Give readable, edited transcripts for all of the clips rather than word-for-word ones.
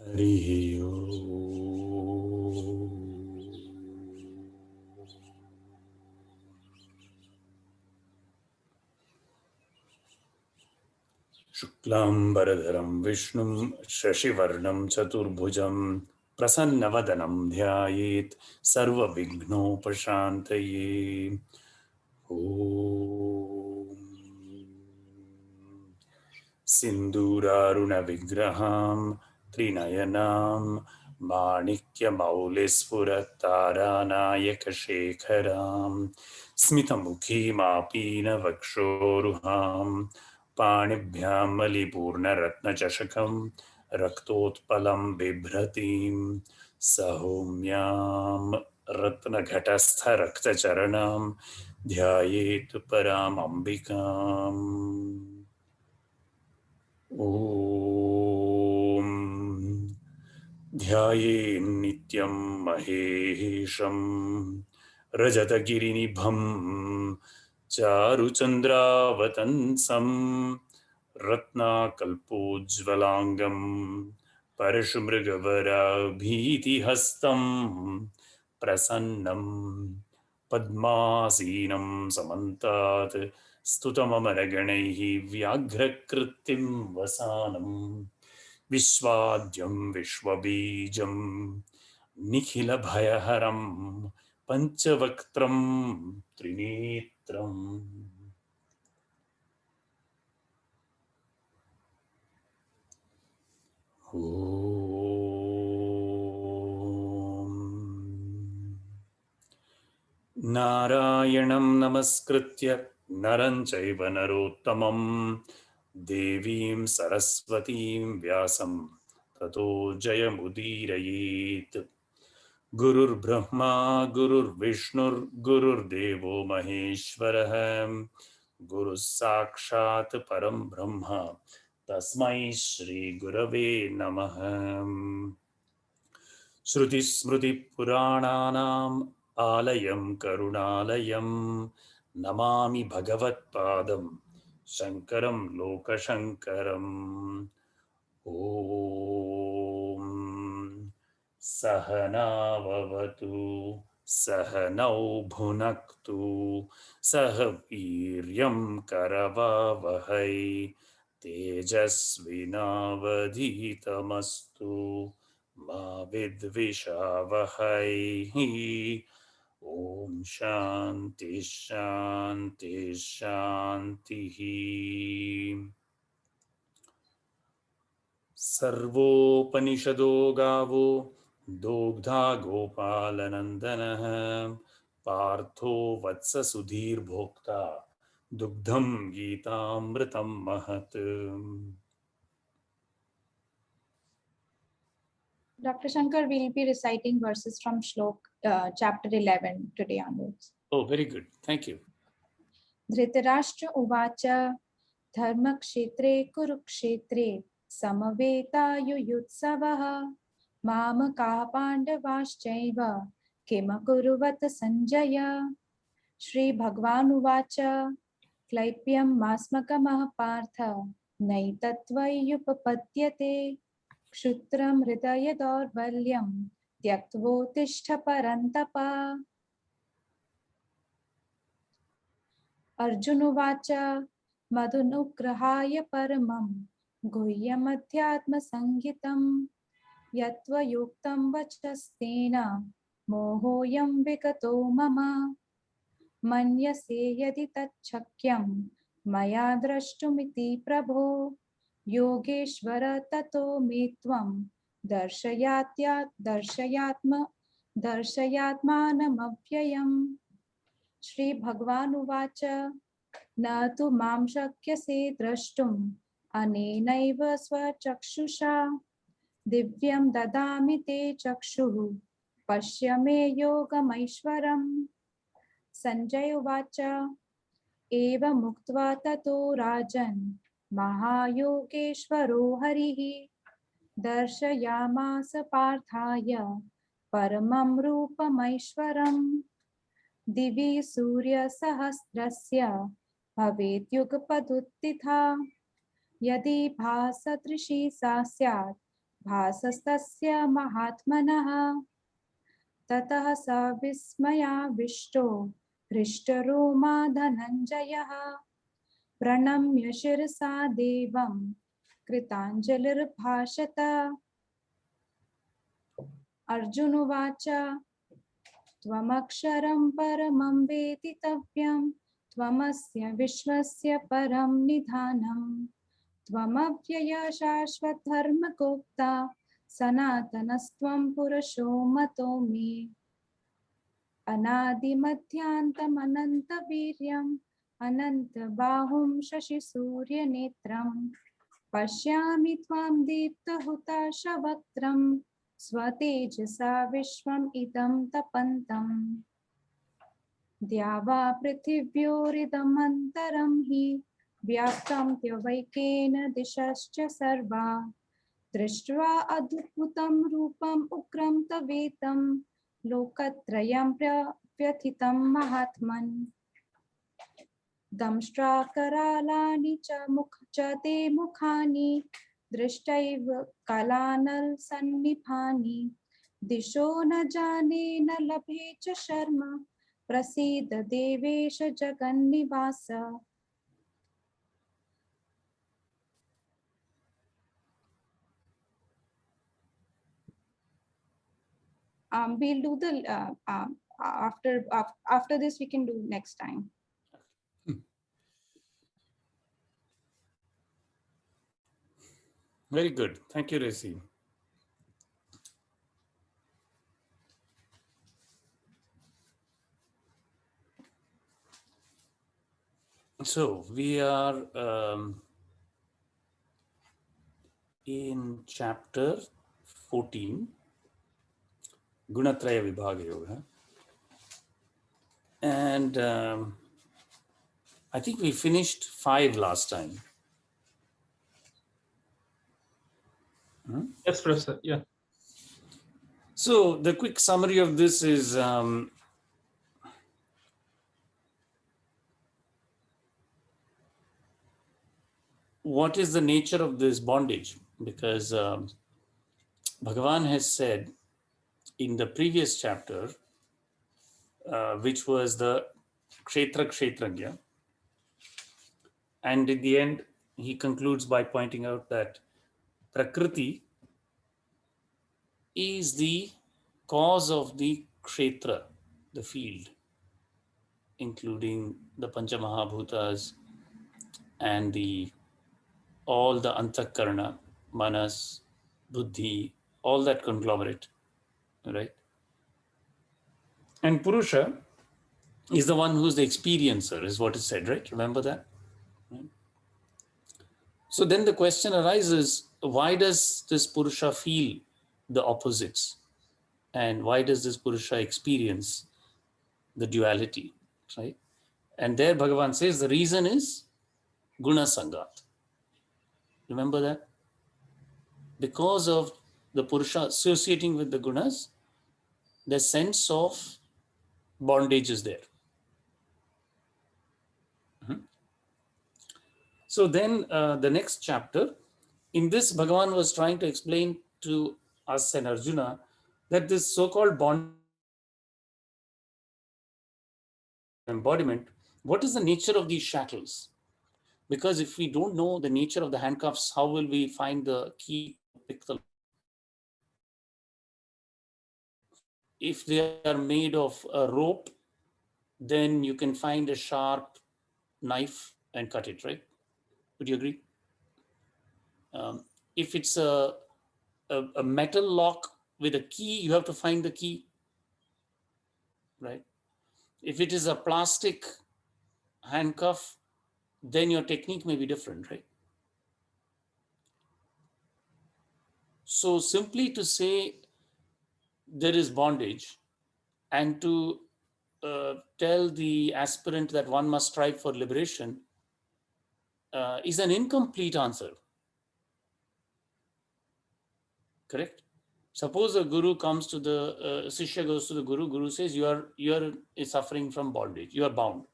हरिः ओम्। शुक्लाम्बरधरं विष्णुं शशिवर्णं चतुर्भुजं प्रसन्नवदनं ध्यायेत् सर्वविघ्नोपशान्तये। ॐ सिन्दूरारुणविग्रहां त्रिनयनां माणिक्यमौलिस्फुरत्तारानायकशेखरां स्मितमुखीमापीनवक्षोरुहां पाणिभ्यां मलिपूर्णरत्नचषकं रक्तोत्पलं बिभ्रतीं सौम्यां रत्नघटस्थरक्तचरणां ध्यायेत् परामम्बिकाम्। ॐ ध्यायेन्नित्यं महेशं रजतगिरिनिभं चारुचन्द्रावतंसं रत्नाकल्पोज्ज्वलाङ्गं परशुमृगवराभीतिहस्तं प्रसन्नं पद्मासीनं समन्तात् स्तुतममरगणैः व्याघ्रकृत्तिं वसानं विश्वाद्यं विश्वबीजं निखिलभयहरं पञ्चवक्त्रं त्रिनेत्रम्। ॐ नारायणं नमस्कृत्य नरं चैव नरोत्तमं देवीं सरस्वतीं व्यासं ततो जयमुदीरयेत्। गुरुर्ब्रह्मा गुरुर्विष्णुर्गुरुर्देवो महेश्वरः गुरुः साक्षात् परं ब्रह्म तस्मै श्रीगुरवे नमः। श्रुतिस्मृतिपुराणानाम् आलयं करुणालयं नमामि भगवत्पादं शङ्करं लोकशङ्करम्। ॐ सहनाववतु सहनौ भुनक्तु सह वीर्यं करवावहै तेजस्विनावधीतमस्तु मा विद्विषावहै। ॐ शान्ति शान्ति शान्तिः। सर्वोपनिषदो गावो दोग्धा गोपालनन्दनः पार्थो वत्स सुधीर्भोक्ता दुग्धं गीतामृतं महत्। Dr. Shankar will be reciting verses from Shlok chapter 11 today onwards. Oh, very good. Thank you. Dhritarashtra uvacha dharmakshetre kurukshetre samaveta mamaka pandavaschaiva kimakuruvat sanjaya. Shri Bhagwan uvacha klaipyam masmakamah partha naitatvayupapadyate क्षुत्रं हृदय दौर्बल्यं त्यक्त्वोत्तिष्ठ परन्तप। अर्जुन उवाच मदनुग्रहाय परमं गुह्यमध्यात्मसंहितं यत्त्वयोक्तं वचस्तेन मोहोऽयं विगतो मम मन्यसे यदि तच्छक्यं मया द्रष्टुमिति प्रभो योगेश्वर ततो मे त्वं दर्शयात्मानमव्ययम्। श्री भगवान् उवाच न तु मां शक्यसे द्रष्टुम् अनेनैव स्वचक्षुषा दिव्यं ददामि ते चक्षुः पश्य मे योगमैश्वरम्। संजय उवाच एवमुक्त्वा ततो राजन् महायोगेश्वरो हरिः दर्शयामास पार्थाय परमं रूपमैश्वरम्। दिवि सूर्यसहस्रस्य भवेद्युगपदुत्थिता यदि भासदृशी सा स्यात् भासस्तस्य महात्मनः ततः स विस्मयाविष्टो हृष्टरोमा धनञ्जयः प्रणम्य शिरसा देवं कृताञ्जलिर्भाषत अर्जुन उवाच त्वमक्षरं परमं वेदितव्यं त्वमस्य विश्वस्य परं निधानं त्वमव्ययः शाश्वतधर्मगोप्ता सनातनस्त्वं पुरुषो मतो मे अनादिमध्यान्तमनन्तवीर्यम् अनन्तबाहुं शशिसूर्यनेत्रं पश्यामि त्वां दीप्तहुताशवक्त्रं स्वतेजसा विश्वम् इदं तपन्तम् द्यावा पृथिव्योरिदमन्तरं हि व्याप्तं त्ववैकेन दिशश्च सर्वा दृष्ट्वा अद्भुतं रूपम् उग्रं तवेदं लोकत्रयं व्यथितं महात्मन् दंष्ट्राकरालानि च ते मुखानि दृष्टैव कलानलसन्निभानि दिशो न जाने न लभे च शर्म प्रसीद देवेश जगन्निवास we'll do the after this we can do next time. Very good. Thank you, Resi. So we are in chapter 14, Gunatraya Vibhaga Yoga. And I think we finished 5 last time. Yes, Professor. Yeah. So the quick summary of this is what is the nature of this bondage? Because Bhagavan has said in the previous chapter, which was the Kshetra Kshetrajna, and in the end, he concludes by pointing out that Prakriti is the cause of the Kshetra, the field, including the Panchamahabhutas and all the Antakarana, Manas, Buddhi, all that conglomerate, right? And Purusha is the one who's the experiencer, is what is said, right? Remember that? Right? So then the question arises, why does this Purusha feel the opposites? And why does this Purusha experience the duality, right? And there Bhagavan says the reason is Guna Sangat. Remember that? Because of the Purusha associating with the Gunas, the sense of bondage is there. So then the next chapter, in this Bhagavan was trying to explain to us and Arjuna that this so-called bond embodiment, what is the nature of these shackles? Because if we don't know the nature of the handcuffs, how will we find the key to pick the lock? If they are made of a rope, then you can find a sharp knife and cut it, right? Would you agree? If it's a metal lock with a key, you have to find the key, right? If it is a plastic handcuff, then your technique may be different, right? So simply to say there is bondage and to tell the aspirant that one must strive for liberation is an incomplete answer. Correct? Suppose a guru comes to the Sishya goes to the guru says you are suffering from bondage, you are bound,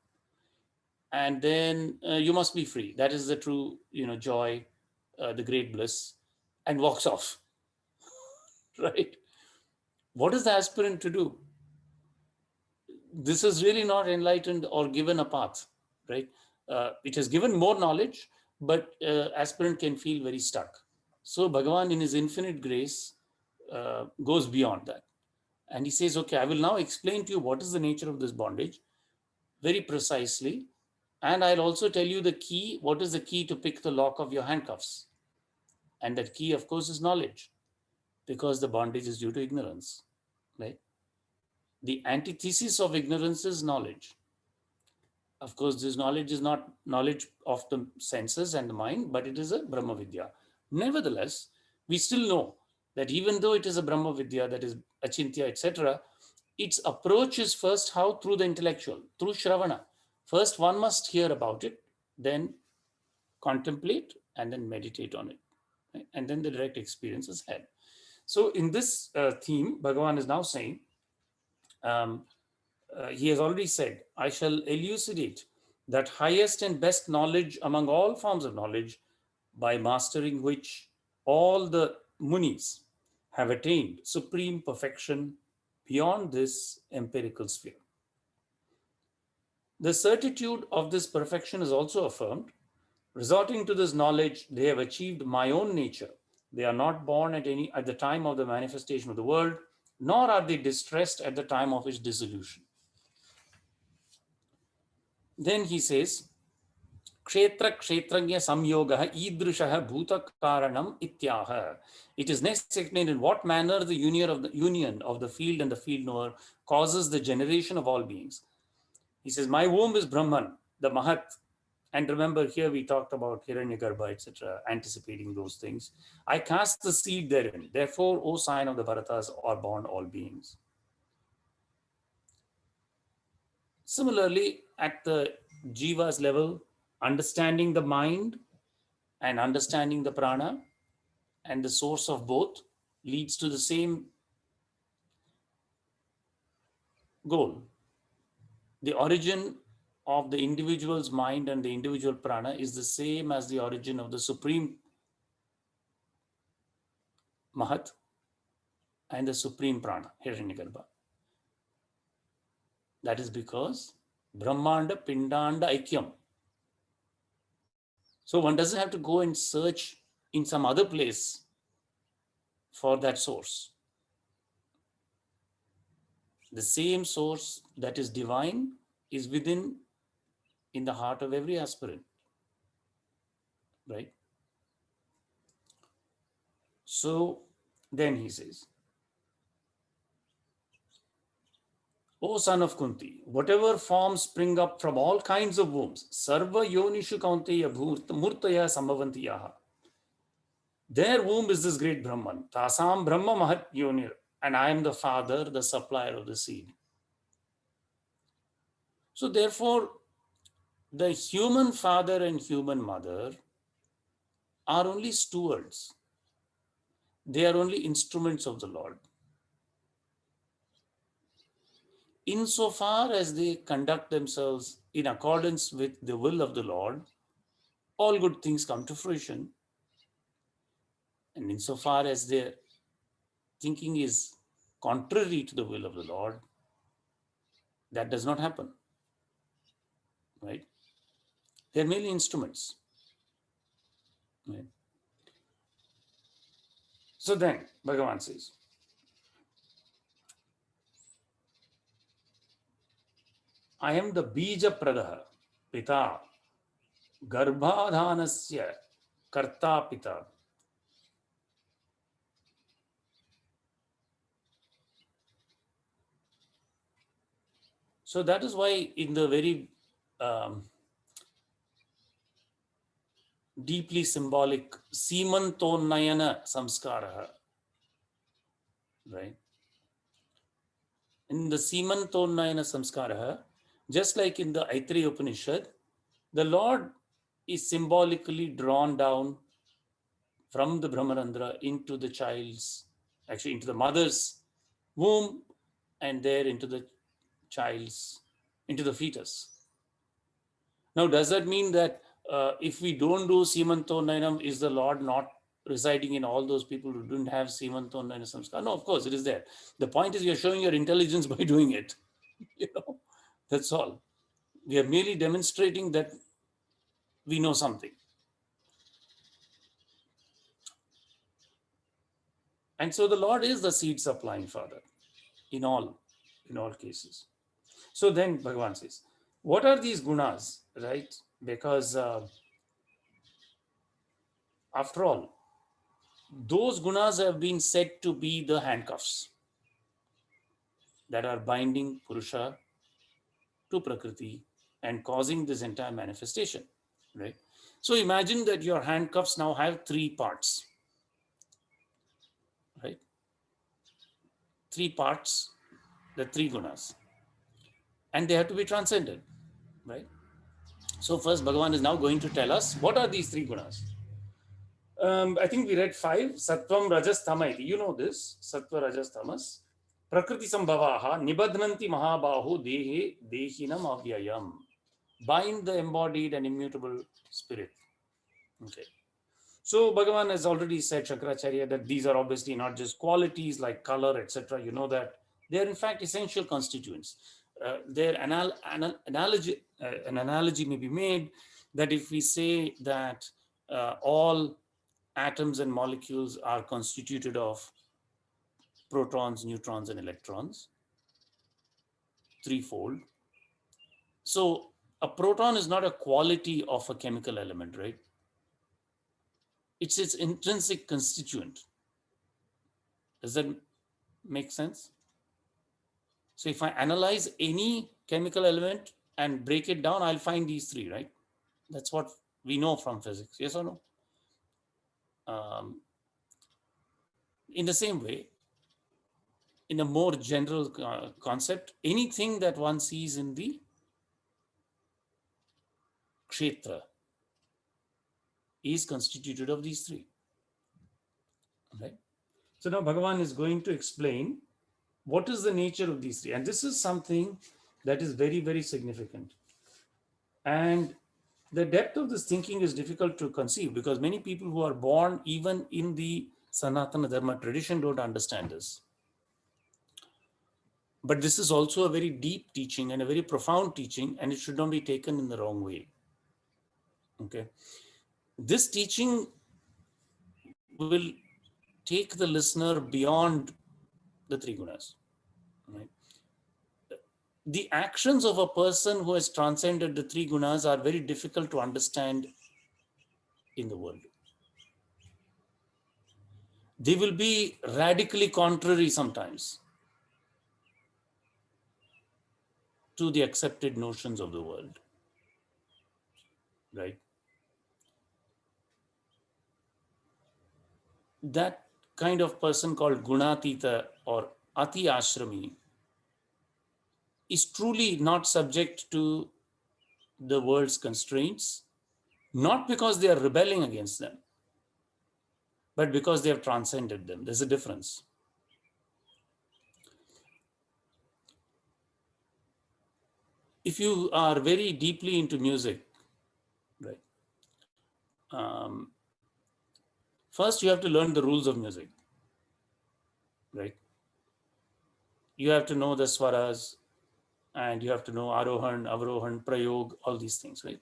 and then you must be free. That is the true joy, the great bliss, and walks off. right? What is the aspirant to do? This is really not enlightened or given a path, right? It has given more knowledge, but aspirant can feel very stuck. So Bhagavan, in his infinite grace, goes beyond that. And he says, okay, I will now explain to you what is the nature of this bondage very precisely. And I'll also tell you the key, what is the key to pick the lock of your handcuffs. And that key, of course, is knowledge, because the bondage is due to ignorance, right? The antithesis of ignorance is knowledge. Of course, this knowledge is not knowledge of the senses and the mind, but it is a Brahma Vidya. Nevertheless, we still know that even though it is a Brahma Vidya, that is Achintya, etc., its approach is first how? Through the intellectual, through Shravana. First, one must hear about it, then contemplate, and then meditate on it. Right? And then the direct experience is had. So in this theme, Bhagavan is now saying, he has already said, I shall elucidate that highest and best knowledge among all forms of knowledge, by mastering which all the munis have attained supreme perfection beyond this empirical sphere. The certitude of this perfection is also affirmed. Resorting to this knowledge, they have achieved my own nature. They are not born at the time of the manifestation of the world, nor are they distressed at the time of its dissolution. Then he says, Kshetra Kshetragya Samyoga Idrishaha Bhuta Karanam Ityaha. It is next explained in what manner the union of the field and the field knower causes the generation of all beings. He says, my womb is Brahman, the Mahat. And remember, here we talked about Hiranyagarbha, etc., anticipating those things. I cast the seed therein. Therefore, O sign of the Bharatas, are born all beings. Similarly, at the Jiva's level, understanding the mind and understanding the prana and the source of both leads to the same goal. The origin of the individual's mind and the individual prana is the same as the origin of the supreme Mahat and the supreme prana, Hiranyagarbha. That is because Brahmanda Pindanda Aikyam. So one doesn't have to go and search in some other place for that source. The same source that is divine is within, in the heart of every aspirant, right? So then he says, O son of Kunti, whatever forms spring up from all kinds of wombs, Sarva Yonishu Kaunteya Murtaya Sambhavantiyaha. Their womb is this great Brahman, Tasam Brahma Mahat Yonir, and I am the father, the supplier of the seed. So therefore, the human father and human mother are only stewards. They are only instruments of the Lord. Insofar as they conduct themselves in accordance with the will of the Lord, all good things come to fruition. And insofar as their thinking is contrary to the will of the Lord, that does not happen. Right? They're merely instruments. Right? So then, Bhagavan says, I am the Bija Pradaha, Pita, Garbhadhanasya, Karta Pita. So that is why in the very deeply symbolic Simantonnayana Samskaraha, right? In the Simantonnayana Samskaraha, just like in the Aitreya Upanishad, the Lord is symbolically drawn down from the Brahmarandra into the child's, actually into the mother's womb, and there into the child's, into the fetus. Now, does that mean that if we don't do Simantonayanam, is the Lord not residing in all those people who didn't have Simanton and Samskar. No, of course, it is there. The point is you're showing your intelligence by doing it. That's all. We are merely demonstrating that we know something. And so the Lord is the seed supplying Father in all cases. So then Bhagavan says, what are these gunas, right? Because after all, those gunas have been said to be the handcuffs that are binding Purusha to Prakriti and causing this entire manifestation, right? So imagine that your handcuffs now have three parts, right? Three parts, the three gunas, and they have to be transcended, right? So first, Bhagavan is now going to tell us what are these three gunas. I think we read 5, Sattvam, Rajas, Tama. You know this, Sattva, Rajas, Tamas. Prakriti Sambhavaha, Nibadhananti Mahabahu, Dehe, Dehinam Avyayam. Bind the embodied and immutable spirit. Okay. So Bhagavan has already said, Shankaracharya, that these are obviously not just qualities like color, etc. You know that they are in fact essential constituents. An analogy may be made that if we say that all atoms and molecules are constituted of protons, neutrons, and electrons, threefold. So a proton is not a quality of a chemical element, right? It's its intrinsic constituent. Does that make sense? So if I analyze any chemical element and break it down, I'll find these three, right? That's what we know from physics, yes or no? In the same way, in a more general concept, anything that one sees in the kshetra is constituted of these three, right? So now Bhagavan is going to explain what is the nature of these three. And this is something that is very, very significant. And the depth of this thinking is difficult to conceive because many people who are born even in the Sanatana Dharma tradition don't understand this. But this is also a very deep teaching and a very profound teaching, and it should not be taken in the wrong way. Okay. This teaching will take the listener beyond the three gunas. Right? The actions of a person who has transcended the three gunas are very difficult to understand in the world. They will be radically contrary sometimes to the accepted notions of the world, right? That kind of person called Gunatita or Ati Ashrami is truly not subject to the world's constraints, not because they are rebelling against them, but because they have transcended them. There's a difference. If you are very deeply into music, right, first you have to learn the rules of music, right? You have to know the swaras, and you have to know Arohan, Avrohan, Prayog, all these things, right?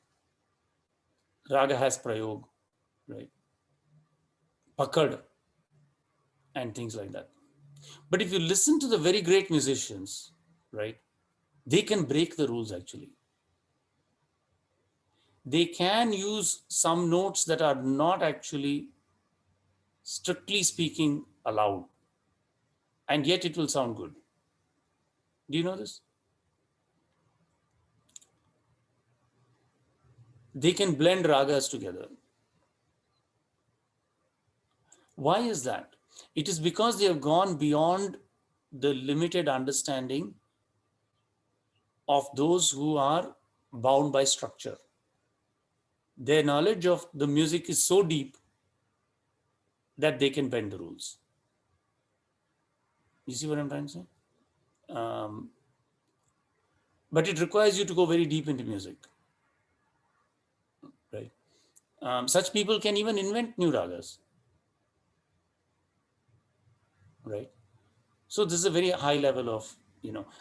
Raga has Prayog, right? Pakad, and things like that. But if you listen to the very great musicians, right, they can break the rules actually. They can use some notes that are not actually, strictly speaking, allowed, and yet it will sound good. Do you know this? They can blend ragas together. Why is that? It is because they have gone beyond the limited understanding of those who are bound by structure. Their knowledge of the music is so deep that they can bend the rules. You see what I'm trying to say? But it requires you to go very deep into music, right? Such people can even invent new ragas. right? So this is a very high level of,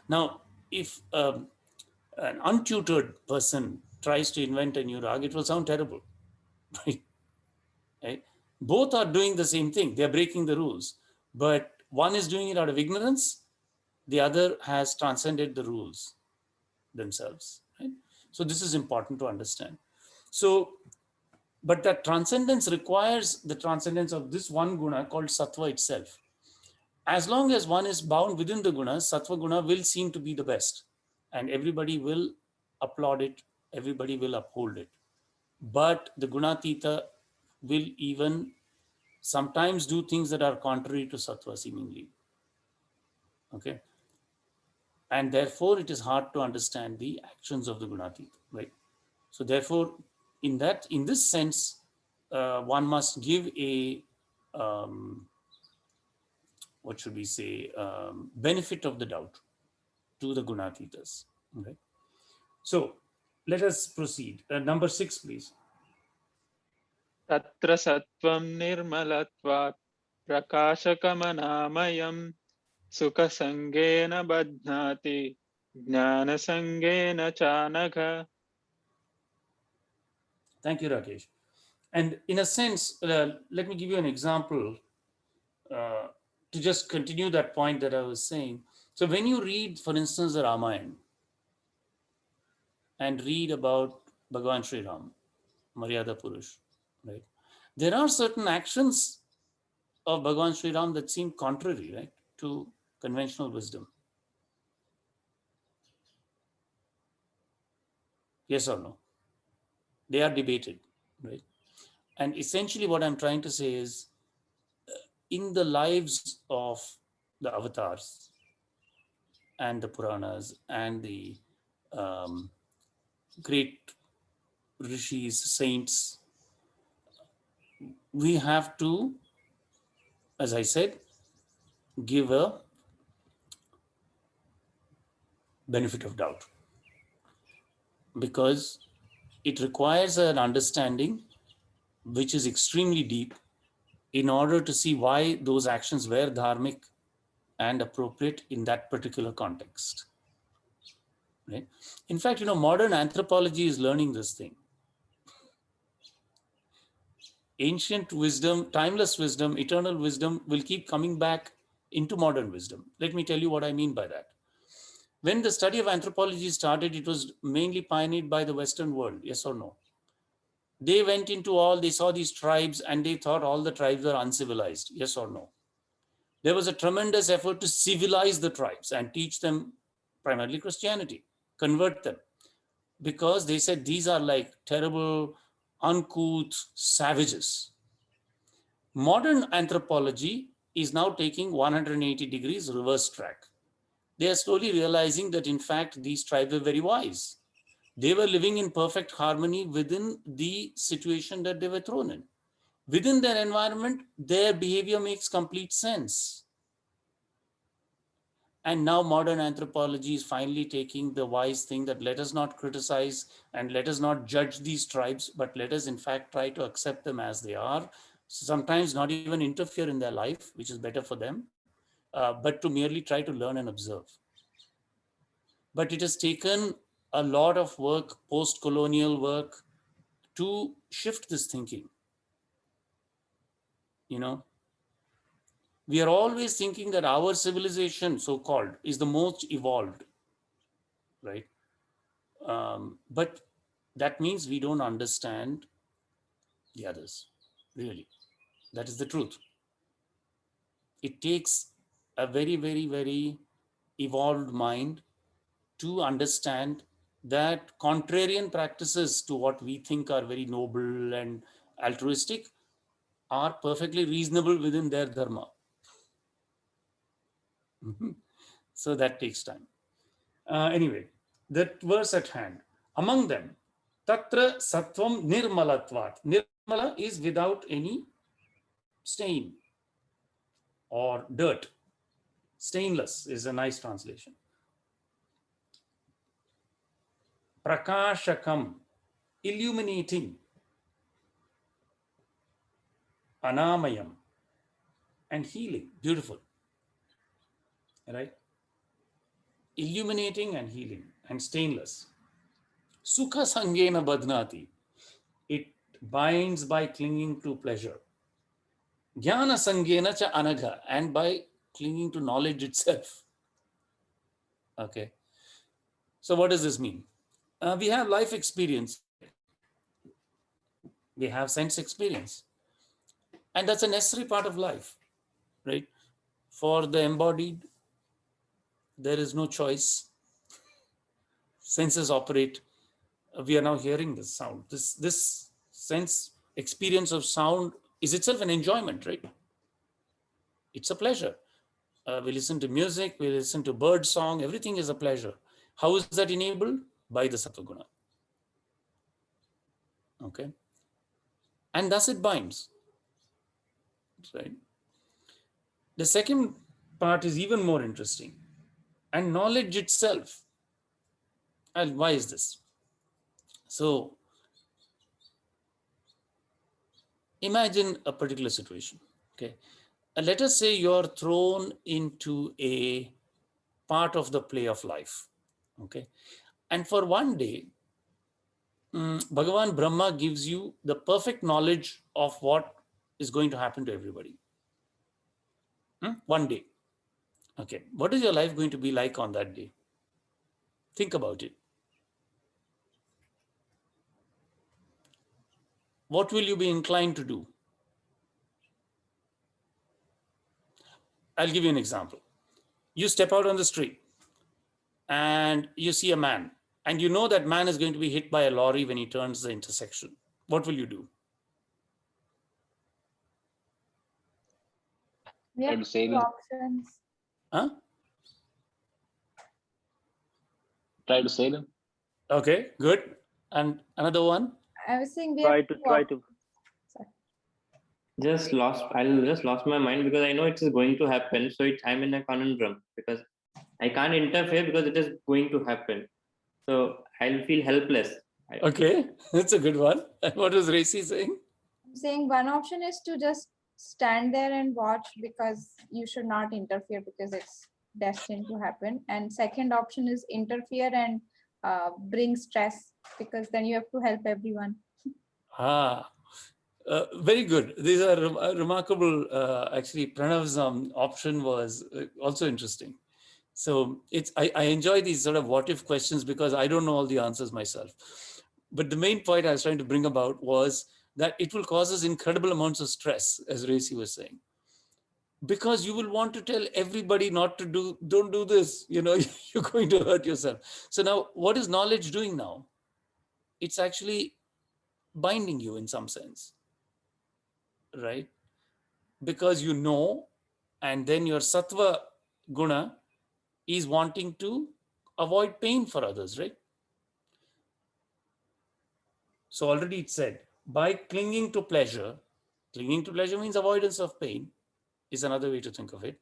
now if an untutored person tries to invent a new rag, it will sound terrible, right? Right? Both are doing the same thing. They're breaking the rules, but one is doing it out of ignorance. The other has transcended the rules themselves, right? So this is important to understand. So, but that transcendence requires the transcendence of this one guna called sattva itself. As long as one is bound within the gunas, sattva guna will seem to be the best, and everybody will applaud it, everybody will uphold it. But the gunatita will even sometimes do things that are contrary to sattva seemingly. Okay. And therefore it is hard to understand the actions of the gunatita, right? So therefore, in this sense, one must give a what should we say, benefit of the doubt to the gunatitas. Okay. So let us proceed. Number 6, please. तत्र सत्त्वं निर्मलत्वात् प्रकाशकमनामयम् सुखसङ्गेन बध्नाति ज्ञानसङ्गेन चानघ. Thank you, Rakesh. And in a sense, let me give you an example to just continue that point that I was saying. So when you read, for instance, the Ramayana and read about Bhagavan Sri Ram, Maryada Purush, right? There are certain actions of Bhagavan Sri Ram that seem contrary, right, to conventional wisdom. Yes or no? They are debated, right? And essentially what I'm trying to say is, in the lives of the avatars and the Puranas and the great rishis, saints, we have to, as I said, give a benefit of doubt, because it requires an understanding which is extremely deep in order to see why those actions were dharmic and appropriate in that particular context. Right? In fact, modern anthropology is learning this thing. Ancient wisdom, timeless wisdom, eternal wisdom will keep coming back into modern wisdom. Let me tell you what I mean by that. When the study of anthropology started, it was mainly pioneered by the Western world, yes or no? They went into they saw these tribes and they thought all the tribes were uncivilized, yes or no? There was a tremendous effort to civilize the tribes and teach them primarily Christianity, convert them, because they said these are like terrible, uncouth savages. Modern anthropology is now taking 180 degrees reverse track. They are slowly realizing that in fact these tribes were very wise. They were living in perfect harmony within the situation that they were thrown in. Within their environment, their behavior makes complete sense. And now modern anthropology is finally taking the wise thing that let us not criticize and let us not judge these tribes, but let us in fact try to accept them as they are. Sometimes not even interfere in their life, which is better for them, but to merely try to learn and observe. But it has taken a lot of work, post-colonial work, to shift this thinking. We are always thinking that our civilization, so-called, is the most evolved, right? But that means we don't understand the others, really. That is the truth. It takes a very, very, very evolved mind to understand that contrarian practices to what we think are very noble and altruistic are perfectly reasonable within their dharma. So that takes time. Anyway, that verse at hand. Among them, tatra sattvam nirmalatvat. Nirmala is without any stain or dirt. Stainless is a nice translation. Prakashakam, illuminating. Anamayam, and healing. Beautiful. right? Illuminating and healing and stainless. Sukha sangena badnati. It binds by clinging to pleasure. Jnana sangena cha anagha, and by clinging to knowledge itself. Okay. So what does this mean? We have life experience. We have sense experience. And that's a necessary part of life, right? For the embodied, there is no choice. Senses operate. We are now hearing this sound. This sense experience of sound is itself an enjoyment, right? It's a pleasure. We listen to music, we listen to bird song, everything is a pleasure. How is that enabled? By the sattva guna. Okay. And thus it binds, right? The second part is even more interesting. And knowledge itself. And why is this? So imagine a particular situation. Okay. And let us say you're thrown into a part of the play of life. Okay. And for one day, Bhagavan Brahma gives you the perfect knowledge of what is going to happen to everybody. One day. Okay. What is your life going to be like on that day? Think about it. What will you be inclined to do? I'll give you an example. You step out on the street and you see a man, and you know that man is going to be hit by a lorry when he turns the intersection. What will you do? We have Try to save two him. options. Huh? Try to save him. Okay, good. And another one? I was saying we Try have to two try to I'll just lost my mind because I know it is going to happen. So I'm in a conundrum because I can't interfere because it is going to happen. So I'll feel helpless. Okay, that's a good one. And what was Racy saying? I'm saying one option is to just stand there and watch because you should not interfere because it's destined to happen. And second option is interfere and bring stress because then you have to help everyone. Very good. These are remarkable. Actually, Pranav's option was also interesting. So I enjoy these sort of what if questions because I don't know all the answers myself. But the main point I was trying to bring about was that it will cause us incredible amounts of stress, as Racy was saying, because you will want to tell everybody not to don't do this. You're going to hurt yourself. So now, what is knowledge doing now? It's actually binding you in some sense, right? Because you know, and then your sattva guna is wanting to avoid pain for others, right? So already it said, by clinging to pleasure means avoidance of pain, is another way to think of it.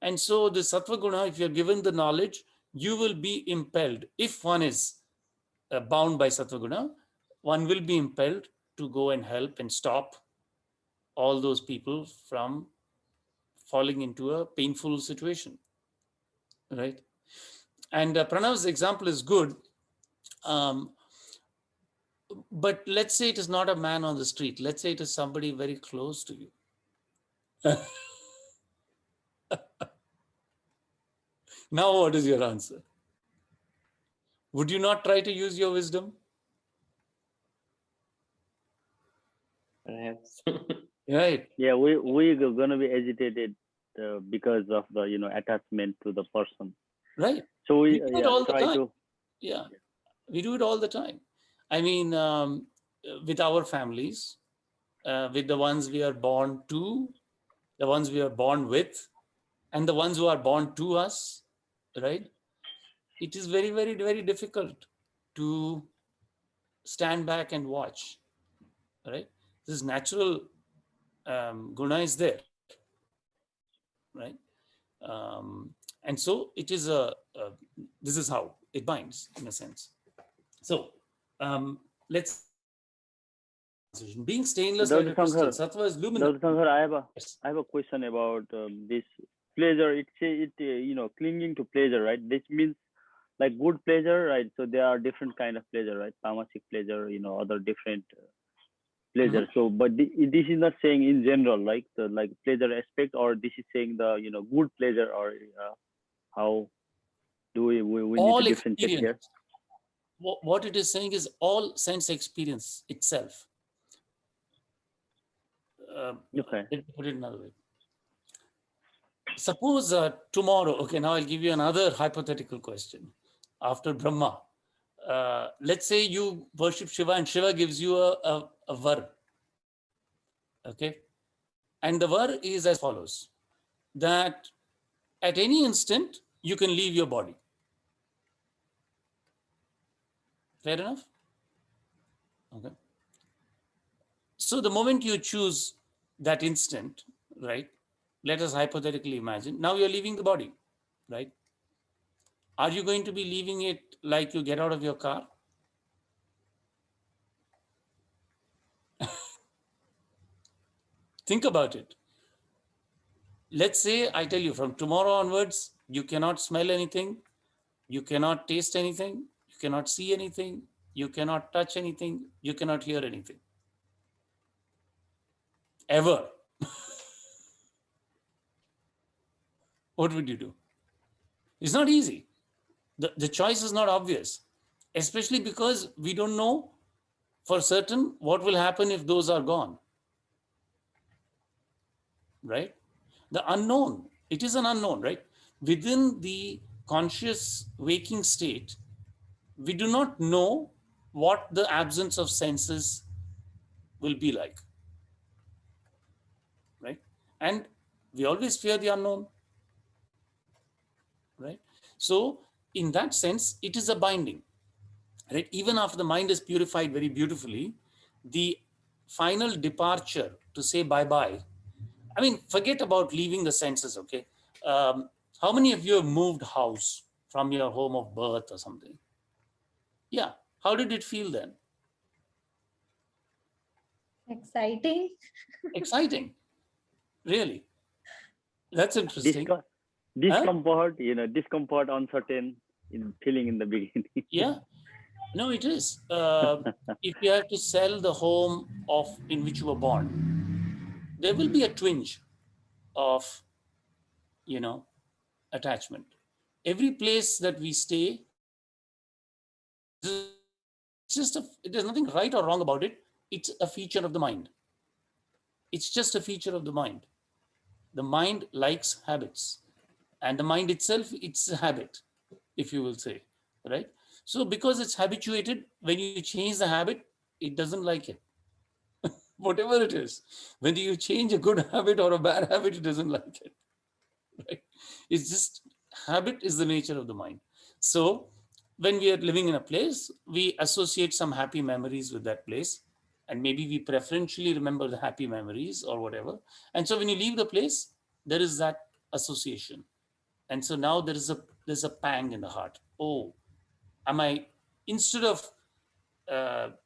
And so the sattva guna, if you're given the knowledge, you will be impelled. If one is bound by sattva guna, one will be impelled to go and help and stop all those people from falling into a painful situation, right? And Pranav's example is good. But let's say it is not a man on the street. Let's say it is somebody very close to you. Now, what is your answer? Would you not try to use your wisdom? Perhaps. Right. Yeah, we're gonna be agitated because of the attachment to the person. Right. So We we do it all the try time. to. Yeah. We do it all the time. I mean, with our families, with the ones we are born to, the ones we are born with, and the ones who are born to us, right? It is very, very, very difficult to stand back and watch, right? This natural guna is there, right? And so it is this is how it binds in a sense. So let's being stainless like a crystal. Sattva is luminous. Dr. Shankar, I Yes. have a question about this pleasure, clinging to pleasure, right? This means like good pleasure, right? So there are different kind of pleasure, right? Tamasic pleasure, other different pleasure. So, but this is not saying in general, like the pleasure aspect, or this is saying the good pleasure, or how do we need All to differentiate here? experience. What it is saying is all sense experience itself. Okay. Let me put it another way. Suppose tomorrow, okay, now I'll give you another hypothetical question. After Brahma, let's say you worship Shiva and Shiva gives you a var. Okay. And the var is as follows, that at any instant, you can leave your body. Fair enough? Okay. So the moment you choose that instant, right? Let us hypothetically imagine, now you're leaving the body, right? Are you going to be leaving it like you get out of your car? Think about it. Let's say I tell you from tomorrow onwards, you cannot smell anything, you cannot taste anything, you cannot see anything, you cannot touch anything, you cannot hear anything. Ever. What would you do? It's not easy. The choice is not obvious, especially because we don't know for certain what will happen if those are gone. Right? The unknown, it is an unknown, right? Within the conscious waking state, we do not know what the absence of senses will be like, right? And we always fear the unknown, right? So in that sense, it is a binding, right? Even after the mind is purified very beautifully, the final departure to say bye-bye, I mean, forget about leaving the senses, okay? How many of you have moved house from your home of birth or something? Yeah. How did it feel then? Exciting. Exciting. Really. That's interesting. Discomfort, discomfort, uncertain feeling in the beginning. Yeah. No, it is. If you have to sell the home in which you were born, there will be a twinge of, attachment. Every place that we stay, there's nothing right or wrong about it. It's a feature of the mind. It's just a feature of the mind. The mind likes habits, and the mind itself, it's a habit, if you will say, right? So because it's habituated, when you change the habit, it doesn't like it. Whatever it is, whether you change a good habit or a bad habit, it doesn't like it, right? It's just habit is the nature of the mind. So when we are living in a place, we associate some happy memories with that place, and maybe we preferentially remember the happy memories or whatever. And so when you leave the place, there is that association. And so now there's a pang in the heart. Oh, instead of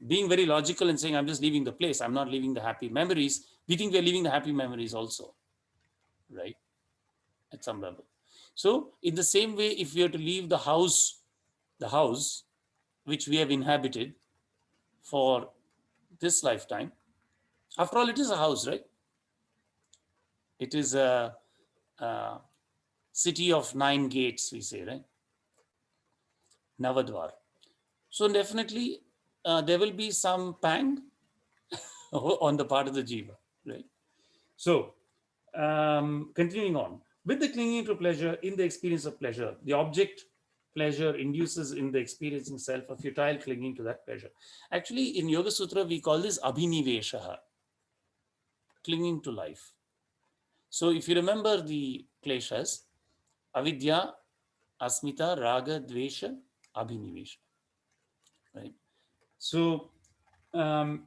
being very logical and saying, I'm just leaving the place, I'm not leaving the happy memories, we think we're leaving the happy memories also, right? At some level. So in the same way, if we are to leave the house which we have inhabited for this lifetime, after all, it is a house, right? It is a city of 9 gates, we say, right? Navadwar. So definitely there will be some pang on the part of the jiva, right? So continuing on, with the clinging to pleasure in the experience of pleasure, the object pleasure induces in the experiencing self a futile clinging to that pleasure. Actually, in Yoga Sutra, we call this abhiniveshaha, clinging to life. So if you remember the kleshas, avidya, asmita, raga, dvesha, abhinivesha, right? So, and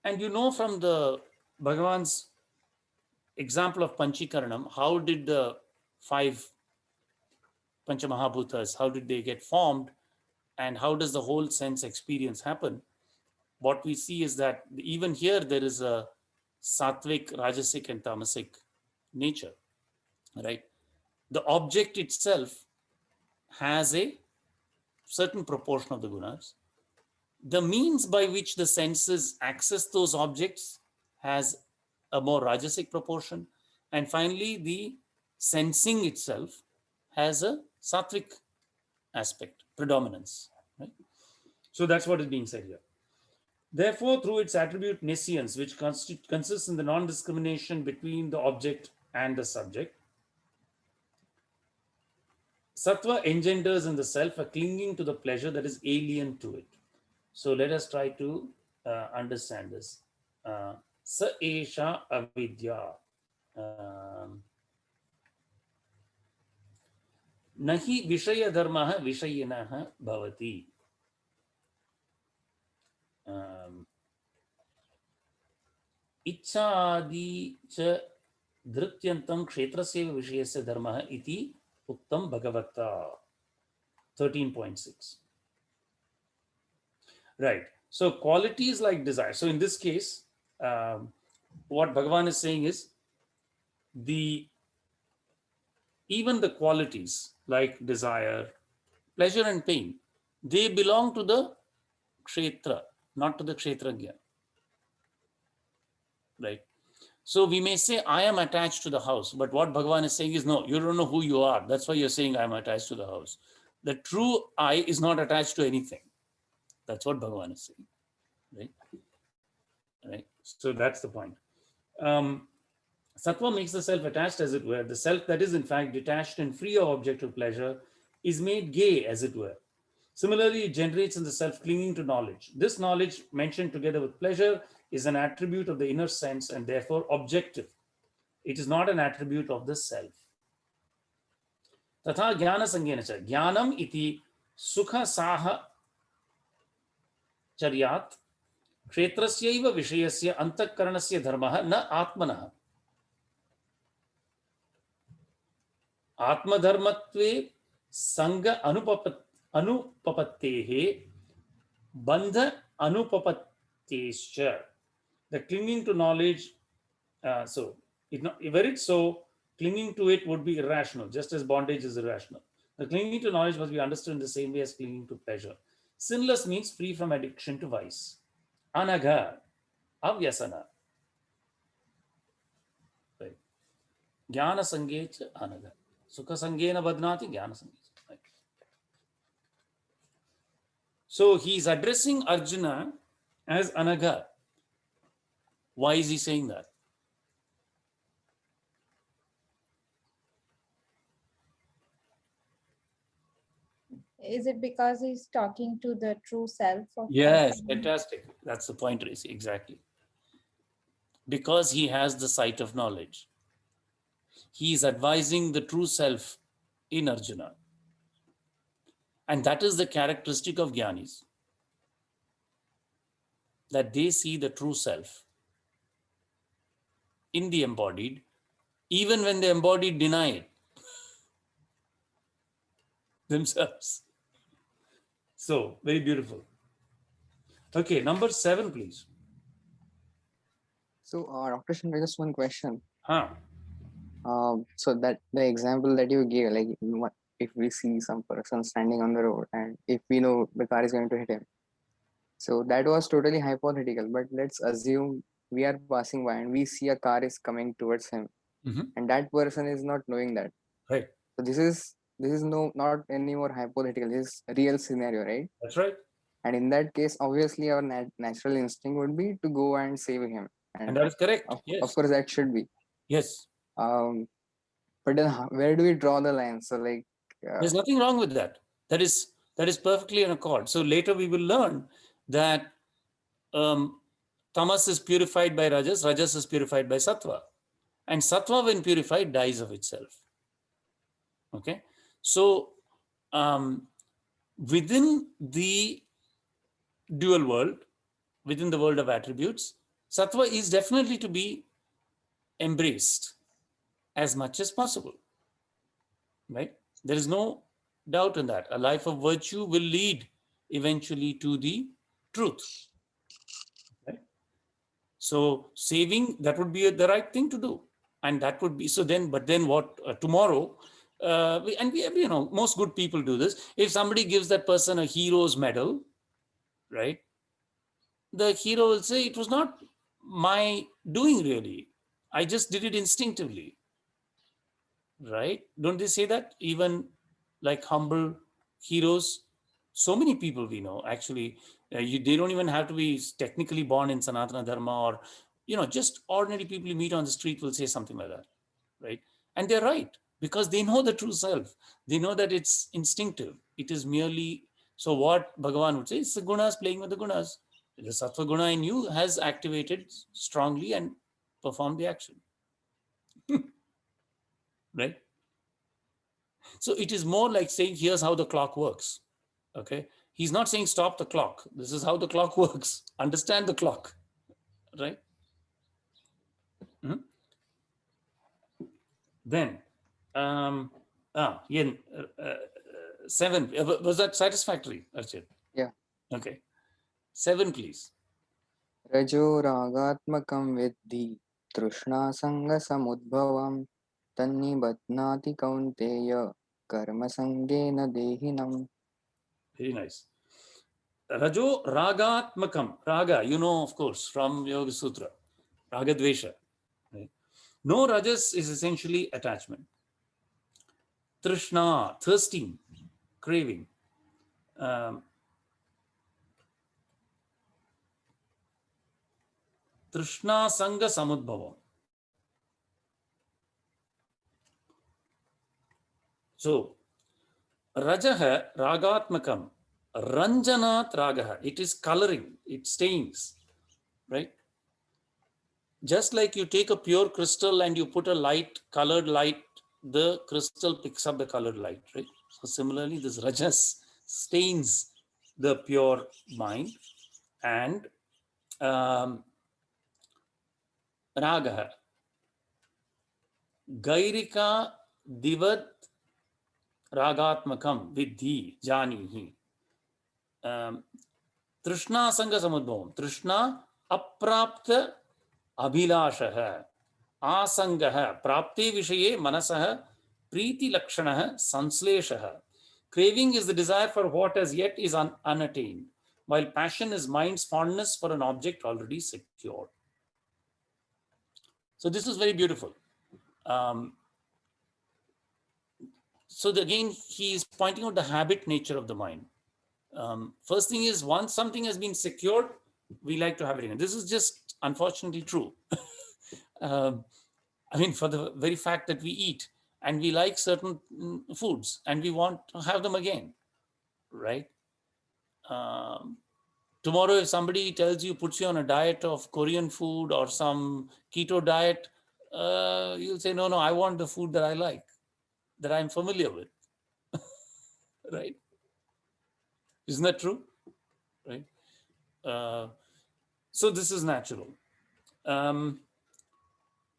from the Bhagavan's example of Panchikaranam, how did the 5 Panchamahabhutas, how did they get formed, and how does the whole sense experience happen? What we see is that even here there is a sattvic, rajasic, and tamasic nature, right? The object itself has a certain proportion of the gunas. The means by which the senses access those objects has a more rajasic proportion. And finally, the sensing itself has a sattvic aspect, predominance, right? So that's what is being said here. Therefore, through its attribute nescience, which consists in the non-discrimination between the object and the subject, Sattva engenders in the self a clinging to the pleasure that is alien to it. So let us try to understand this. Sa esha avidya. Nahi vishaya dharmaha vishayinaha bhavati. इच्छा आदि च धृत्यन्तं क्षेत्रस्य विषयस्य धर्मः इति उक्तं भगवता 13.6. Right. So qualities like desire. So in this case, what Bhagavan is saying is even the qualities like desire, pleasure and pain, they belong to the kshetra, not to the kshetragya. Right. So we may say, I am attached to the house, but what Bhagavan is saying is, no, you don't know who you are. That's why you're saying I am attached to the house. The true I is not attached to anything. That's what Bhagavan is saying, right? Right. So that's the point. Sattva makes the self attached, as it were. The self that is in fact detached and free of objective pleasure is made gay, as it were. Similarly, it generates in the self clinging to knowledge. This knowledge, mentioned together with pleasure, is an attribute of the inner sense and therefore objective. It is not an attribute of the self. Tatha jnana sangyena cha. Jnanam iti sukha saha charyat kshetrasyaiva vishayasya antakaranasya dharmah na atmanah. Atmadharmatve sangha anupapattehe bandha anupapattescha. The clinging to knowledge, clinging to it would be irrational, just as bondage is irrational. The clinging to knowledge must be understood in the same way as clinging to pleasure. Sinless means free from addiction to vice. Anagha, avyasana. Right. Jnana sangecha anagha. Sukha sangena badnati jnana sangecha. Right. So he's addressing Arjuna as anagha. Why is he saying that? Is it because he's talking to the true self of Yes, Arjuna? fantastic. That's the point, Tracy. Exactly. Because he has the sight of knowledge. He is advising the true self in Arjuna. And that is the characteristic of Jnanis. That they see the true self in the embodied, even when the embodied deny it themselves. So, very beautiful. Okay, number 7, please. So, Dr. Chandra, just one question. Huh. So that the example that you gave, like if we see some person standing on the road and if we know the car is going to hit him, so that was totally hypothetical. But let's assume we are passing by and we see a car is coming towards him, and that person is not knowing that. Right. So this is not any more hypothetical. This is a real scenario, right? That's right. And in that case, obviously, our natural instinct would be to go and save him. And that is correct. Yes. Of course, that should be. Yes. But then where do we draw the line? So like there's nothing wrong with that. That is perfectly in accord. So later we will learn that tamas is purified by rajas is purified by sattva, and sattva when purified dies of itself. Okay, so within the dual world, within the world of attributes, sattva is definitely to be embraced as much as possible, right? There is no doubt in that. A life of virtue will lead eventually to the truth, right? So saving, that would be the right thing to do. And that would be, so then, but then what, tomorrow, most good people do this. If somebody gives that person a hero's medal, right? The hero will say, it was not my doing really. I just did it instinctively, right? Don't they say that? Even like humble heroes, so many people we know, actually, they don't even have to be technically born in Sanatana Dharma, or, just ordinary people you meet on the street will say something like that, right? And they're right, because they know the true self. They know that it's instinctive. It is merely, so what Bhagavan would say, it's the gunas playing with the gunas. The sattva guna in you has activated strongly and performed the action. Right? So it is more like saying, here's how the clock works. Okay. He's not saying stop the clock. This is how the clock works. Understand the clock. Right? Then, yeah, 7. Was that satisfactory, Archit? Yeah. Okay. 7, please. Rajo ragatmakam viddhi trishna sanga samudbhavam tannibadnati kaunteya karma sangena dehinam. Very nice. Rajo ragatmakam. Raga, of course, from Yoga Sutra. Raga dvesha. Right? No, rajas is essentially attachment. Trishna, thirsting, craving. Trishna sanga samudbhavam. So, Rajaha ragatmakam, ranjanat ragaha. It is coloring, it stains, right? Just like you take a pure crystal and you put a light, colored light, the crystal picks up the colored light, right? So similarly, this rajas stains the pure mind, and ragaha, gairika divat ragatmakam vidhi janihi. Trishna sanga samudbhavam. Trishna aprapta abhilashah. Asangah prapti vishaye manasah priti lakshanah sansleshah. Craving is the desire for what as yet is unattained, while passion is mind's fondness for an object already secured. So this is very beautiful. So again, he is pointing out the habit nature of the mind. First thing is, once something has been secured, we like to have it again. This is just unfortunately true. For the very fact that we eat and we like certain foods and we want to have them again, right? Tomorrow, if somebody tells you, puts you on a diet of Korean food or some keto diet, you'll say, no, I want the food that I like, that I'm familiar with, right? Isn't that true? Right? So this is natural.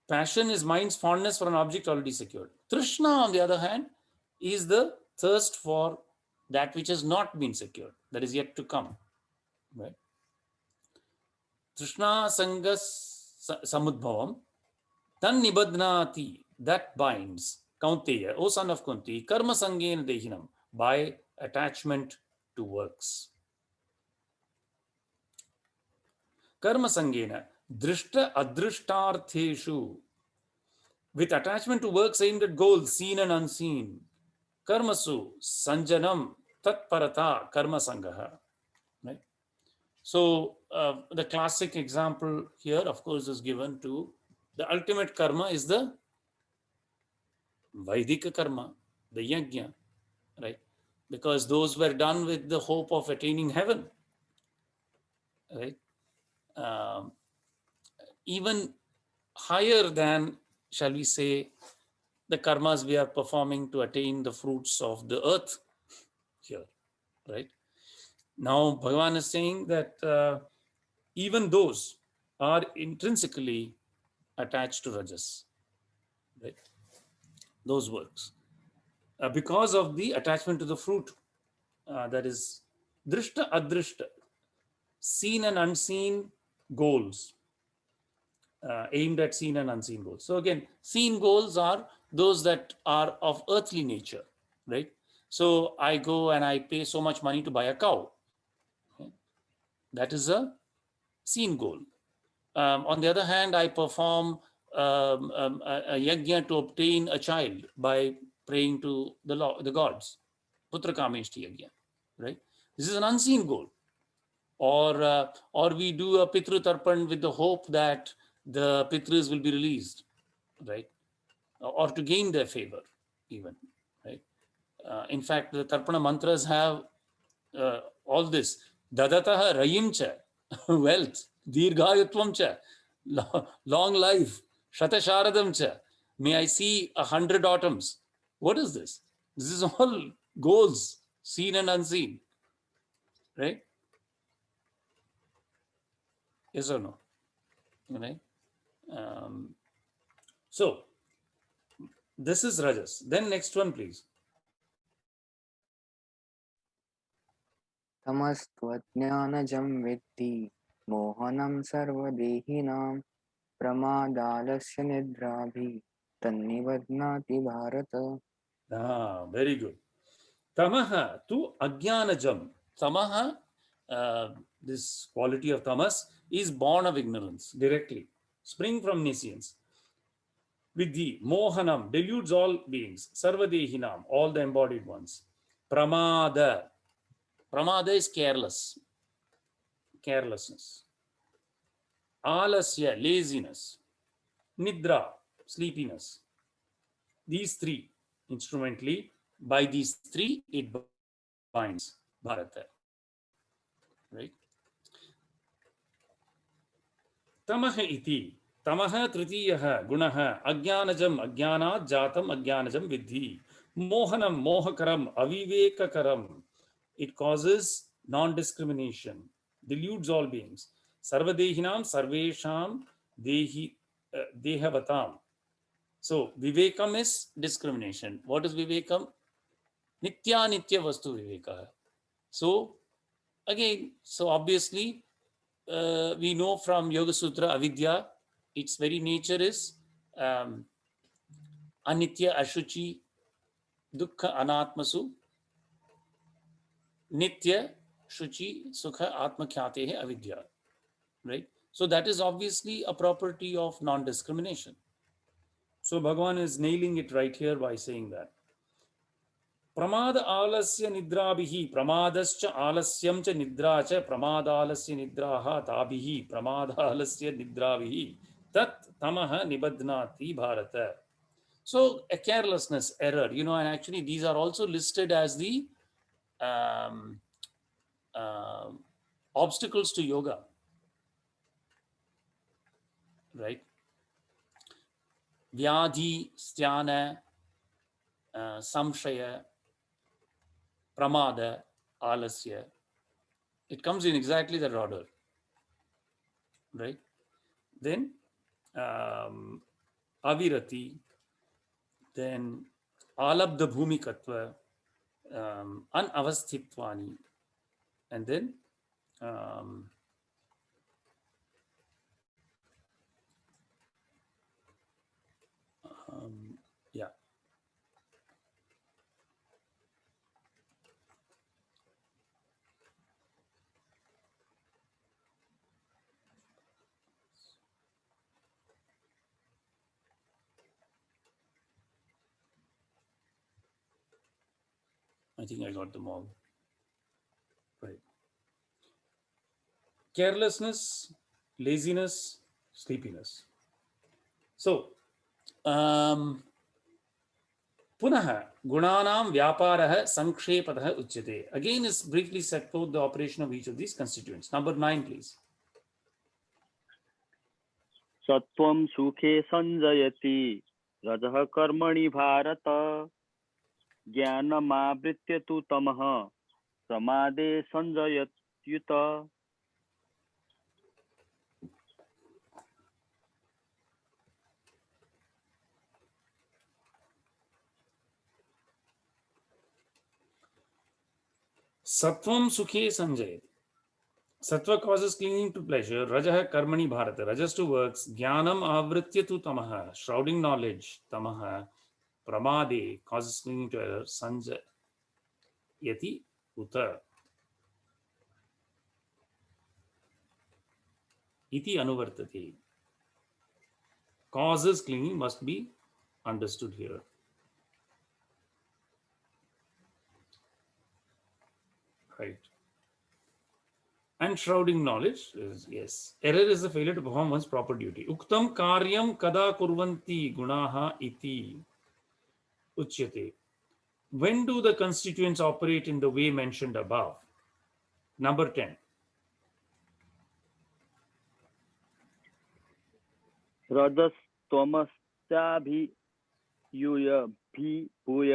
Passion is mind's fondness for an object already secured. Trishna, on the other hand, is the thirst for that which has not been secured, that is yet to come. Right? Trishna sanga samudbhavam tan nibadnati, that binds. Kaunteya, O son of Kunti, karma sangena dehinam, by attachment to works. Karma sangena drishta adrishtartheshu, with attachment to works aimed at goals seen and unseen. Karmasu sanjanam tatparata karma sangaha. Right? So the classic example here, of course, is given to the ultimate karma is the Vaidika karma, the yajna, right? Because those were done with the hope of attaining heaven, right? Even higher than, shall we say, the karmas we are performing to attain the fruits of the earth here, right? Now, Bhagavan is saying that even those are intrinsically attached to rajas, right? Those works. Because of the attachment to the fruit, that is drishta adrishta, seen and unseen goals. aimed at seen and unseen goals. So again, seen goals are those that are of earthly nature, right? So I go and I pay so much money to buy a cow. Okay? That is a seen goal. On the other hand, I perform a yajna to obtain a child by praying to the gods, Putra Kameshti yajna, right? This is an unseen goal. Or we do a Pitru Tarpan with the hope that the Pitras will be released, right? Or to gain their favor, even, right? In fact, the Tarpana mantras have all this. Dadataha rayim cha, wealth, dirghayutvam cha, long life, shatasharadam cha. May I see 100 autumns. What is this? This is all goals, seen and unseen, right? Yes or no? Right? So this is Rajas. Then next one, please. तमस्त्वज्ञानजं विद्धि मोहनं सर्वदेहिनां प्रमादालस्य निद्राभिः तन्निबध्नाति Bharat. Very good. Tamaha tu ajnanajam. Tamaha, this quality of tamas, is born of ignorance directly, spring from nescience. Vidhi, mohanam, deludes all beings, sarvadehinam, all the embodied ones. Pramada. Pramada is careless, carelessness. Alasya, laziness. Nidra, sleepiness. These three, instrumentally, by these three, it binds Bharata. Right? Tamaha iti. Tamaha tritiyaha gunaha ajnanajam ajnanat jatam ajnanajam vidhi. Mohanam mohakaram avivekakaram. It causes non-discrimination, deludes all beings. Sarvadehinam sarvesham dehavatam. So vivekam is discrimination. What is vivekam? Nitya nitya vastu viveka. So again, so obviously we know from Yoga Sutra Avidya, its very nature is anitya ashuchi dukkha anatmasu nitya shuchi sukha atmakhyate avidya, right? So that is obviously a property of non-discrimination. So Bhagavan is nailing it right here by saying that Pramada alasya nidrabihi, pramadascha alasyam cha nidra cha pramadalasya nidraha tabihi, pramadalasya nidrabihi, tat tamaha nibadnati bharata. So a carelessness, error, and actually these are also listed as the obstacles to yoga, right? Vyadhi, sthana, samshaya, pramada, alasya. It comes in exactly that order, right? Then avirati, then alabdha bhumikatva, anavasthitwani, and then yeah. I think I got them all. Right. Carelessness, laziness, sleepiness. So, पुनः गुणानां व्यापारः संक्षेपतः उच्यते. Again is briefly set forth the operation of each of these constituents. Number 9, please. सत्वं सुखे संजयति रजः कर्मणि भारत ज्ञानमावृत्य तु तमः प्रमादे संजयत्युत. Sattvam sukhe sanjayati. Sattva causes clinging to pleasure. Rajah karmani bharata. Rajas to works. Jnanam avritya tu tamaha. Shrouding knowledge. Tamaha. Pramade causes clinging to error. Sanjayati uta. Iti anuvartati. Causes clinging must be understood here. Right. And shrouding knowledge is, yes. Error is the failure to perform one's proper duty. Uktam karyam kada kurvanti gunaha iti uchyate. When do the constituents operate in the way mentioned above? Number 10. रजस्तमस्याभिभूय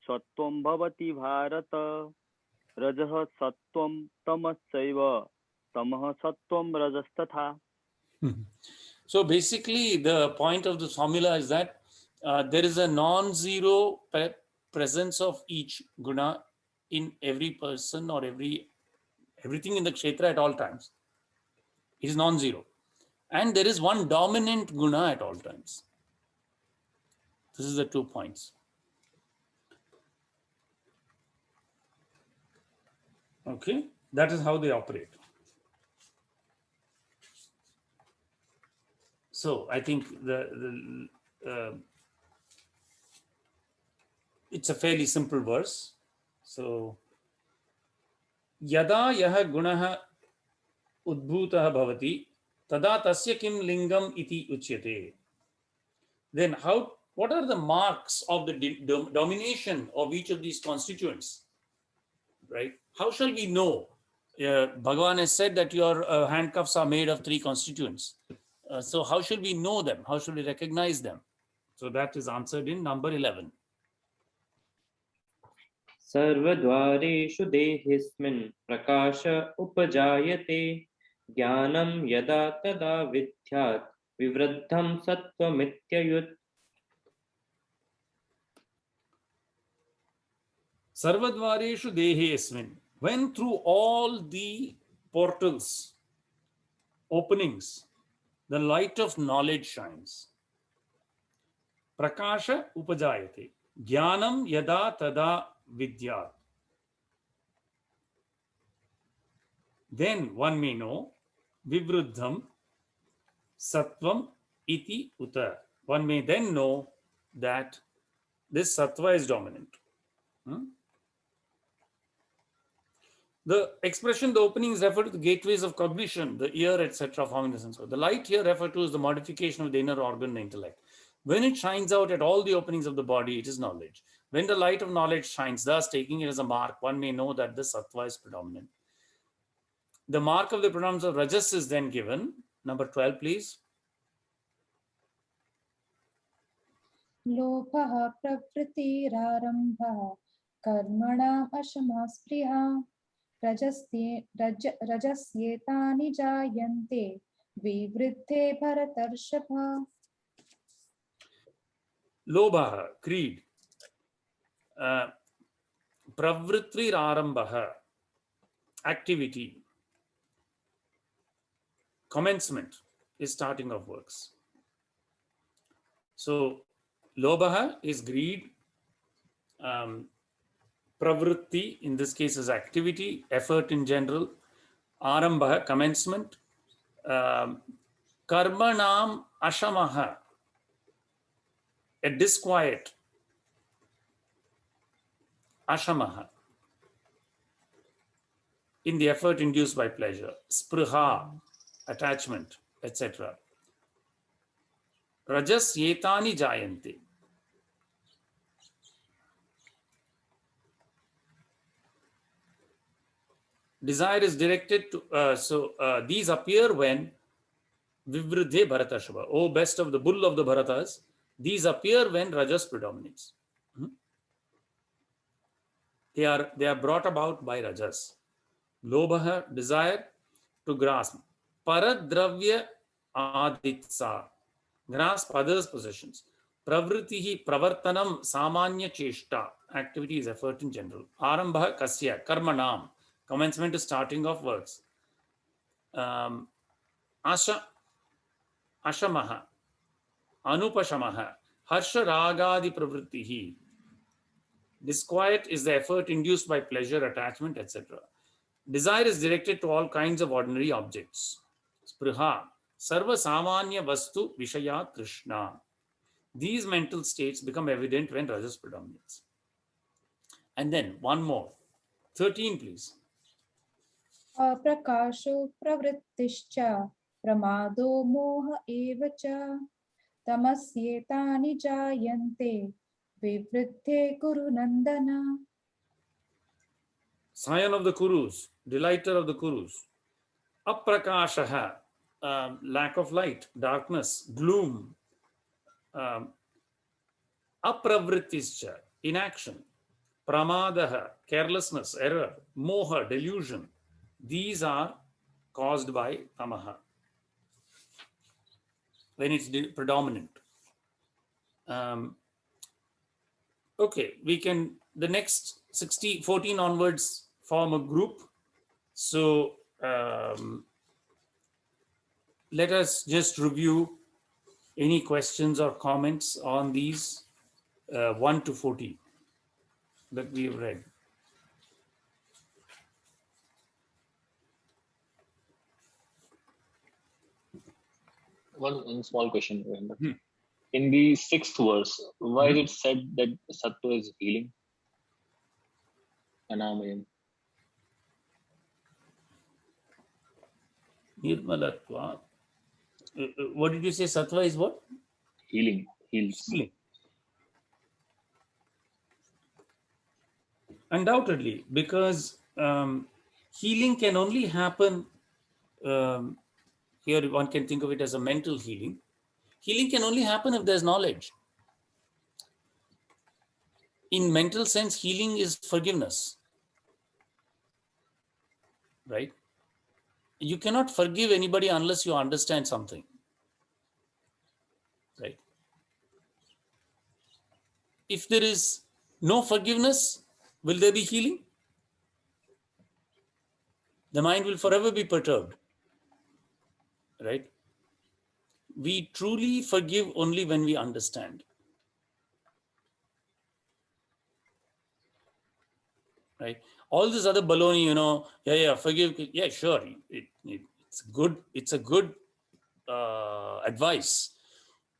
सत्वं भवति भारत रजः सत्वं तमश्चैव तमः सत्वं रजस्तथा. So basically the point of this formula is that there is a non-zero presence of each guna in every person or everything in the kshetra at all times. It is non-zero. And there is one dominant guna at all times. This is the 2 points. Okay, that is how they operate. So I think it's a fairly simple verse. So yada yaha gunaha udbhutah bhavati tada tasya kim lingam iti uchyate. Then what are the marks of the domination of each of these constituents? Right? How shall we know? Bhagavan has said that your handcuffs are made of 3 constituents. So how should we know them? How should we recognize them? So that is answered in number 11. सर्वद्वारेषु देहेऽस्मिन् प्रकाश उपजायते ज्ञानं यदा तदा विद्यात् विवृद्धं सत्त्वमित्ययुत्. Sarvadvareshu deheऽस्मिन्. When through all the portals, openings, the light of knowledge shines. Prakasha upajayate. Jnanam yada tada vidyat. Then one may know vivruddham sattvam iti uta. One may then know that this sattva is dominant. The expression, the openings refer to the gateways of cognition, the ear, etc. forming the sense. The light here referred to is the modification of the inner organ, the intellect. When it shines out at all the openings of the body, it is knowledge. When the light of knowledge shines, thus taking it as a mark, one may know that the sattva is predominant. The mark of the predominance of rajas is then given. Number 12, please. Lobha pravritirarambha karmanam ashama spriha rajasyetani jayante vivriddhe bharatarshapha. Lobha, greed. Pravritirarambha, activity. Commencement is starting of works. So, lobha is greed. Pravritti, in this case, is activity, effort in general. Arambha, commencement. Karmanam ashamaha, a disquiet. Ashamaha, in the effort induced by pleasure. Spriha, attachment, etc. Rajas yetani jayante. Desire is directed to, these appear when Vivriddhe Bharatarshava, O best of the bull of the Bharatas, these appear when Rajas predominates. They are brought about by Rajas. Lobha, desire to grasp. Paradravya aditsa, grasp others' possessions. Pravritihi pravartanam samanya cheshta, activity is effort in general. Arambha kasya, karmanam, commencement is starting of works. Ashamaha, Anupashamaha, Harsha Ragadi Pravrittihi. Disquiet is the effort induced by pleasure, attachment, etc. Desire is directed to all kinds of ordinary objects. Spriha, Sarva Samanya Vastu Vishaya Krishna. These mental states become evident when Rajas predominates. And then one more. 13, please. Prakasho pravrittischa pramado moha evacha tamasyetani jayante vivriddhe kuru nandana. Scion of the Kurus, delighter of the Kurus. Aprakashaha, lack of light, darkness, gloom. Apravrittischa, inaction. Pramadaha, carelessness, error. Moha, delusion. These are caused by tamaha when it's predominant. Okay, we can, the next 14 onwards form a group. So let us just review any questions or comments on these 1 to 14 that we have read. One small question, Virendra. In the 6th verse, why is it said that Sattva is healing? Anamayam. Nirmalatva. What did you say? Sattva is what? Healing. Heals. Healing. Undoubtedly, because healing can only happen, here one can think of it as a mental healing. Healing can only happen if there's knowledge. In mental sense, healing is forgiveness, right? You cannot forgive anybody unless you understand something, right? If there is no forgiveness, will there be healing? The mind will forever be perturbed, right? We truly forgive only when we understand, right? All this other baloney, forgive, yeah, sure, it's a good advice,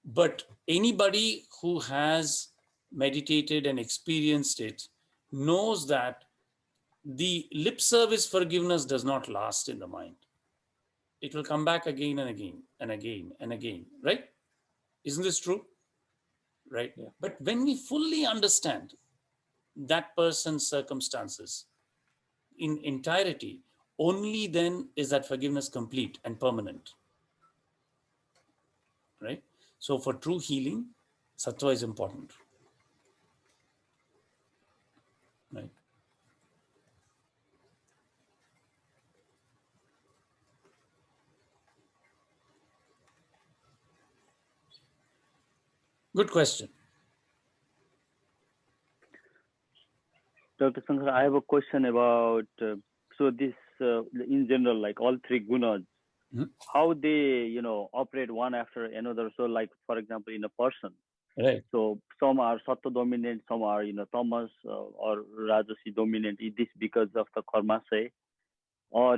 but anybody who has meditated and experienced it knows that the lip service forgiveness does not last in the mind. It will come back again and again and again and again, right? Isn't this true? Right? Yeah. But when we fully understand that person's circumstances in entirety, only then is that forgiveness complete and permanent, right? So for true healing, sattva is important, right? Good question. Dr. Shankar, I have a question about, so this, in general, like all three gunas, how they, operate one after another. So like, for example, in a person, Right. so some are sattva dominant, some are, tamas or rajasi dominant. Is this because of the karmasaya, or,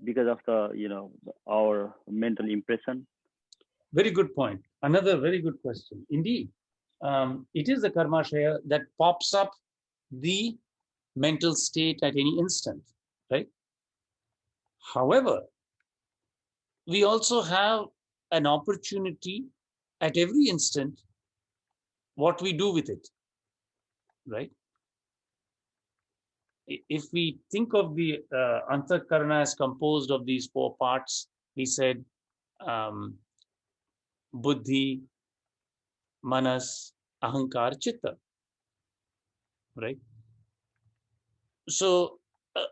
because of the, our mental impression? Very good point. Another very good question. Indeed, it is the karmashaya that pops up the mental state at any instant, right? However, we also have an opportunity at every instant what we do with it, right? If we think of the Antakarana as composed of these 4 parts, we said Buddhi, Manas, Ahankar, Chitta, right? So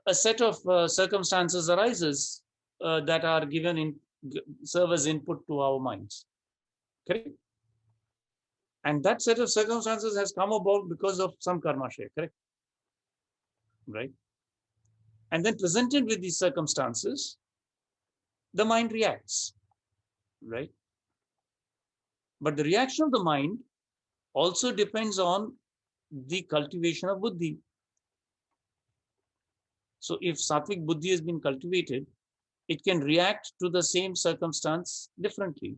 a set of circumstances arises that are given in serve as input to our minds, correct? And that set of circumstances has come about because of some karmashaya, correct? Right? And then presented with these circumstances, the mind reacts, right? But the reaction of the mind also depends on the cultivation of buddhi. So if sattvic buddhi has been cultivated, it can react to the same circumstance differently,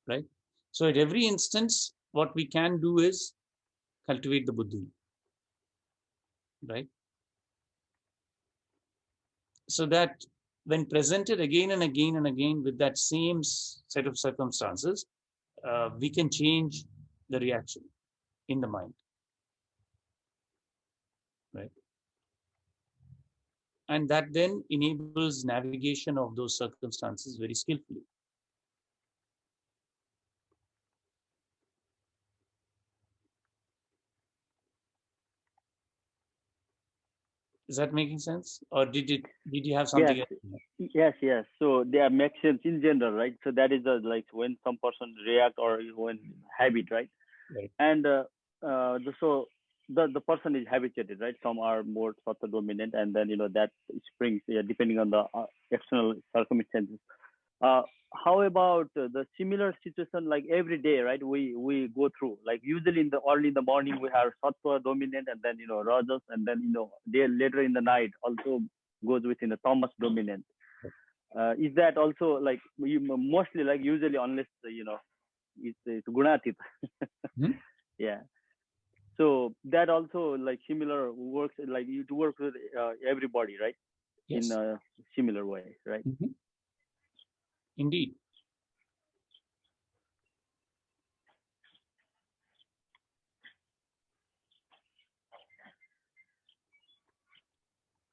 right? So at every instance, what we can do is cultivate the buddhi, right? So that when presented again and again and again with that same set of circumstances, we can change the reaction in the mind, right? And that then enables navigation of those circumstances very skillfully. Is that making sense? Or did you have something Yes. else? Yes. So they make sense in general, right? So that is like when some person react or when habit, right? Right. And so the person is habituated, right? Some are more sattva dominant, and then that springs depending on the external circumstances. How about the similar situation like every day, right? We go through, like usually in the early in the morning we have sattva dominant, and then rajas, and then day later in the night also goes within the tamas dominant. Is that also like mostly like usually unless it's gunatit? Yeah. So that also like similar works, like you to work with everybody, right? Yes. In a similar way, right? Indeed.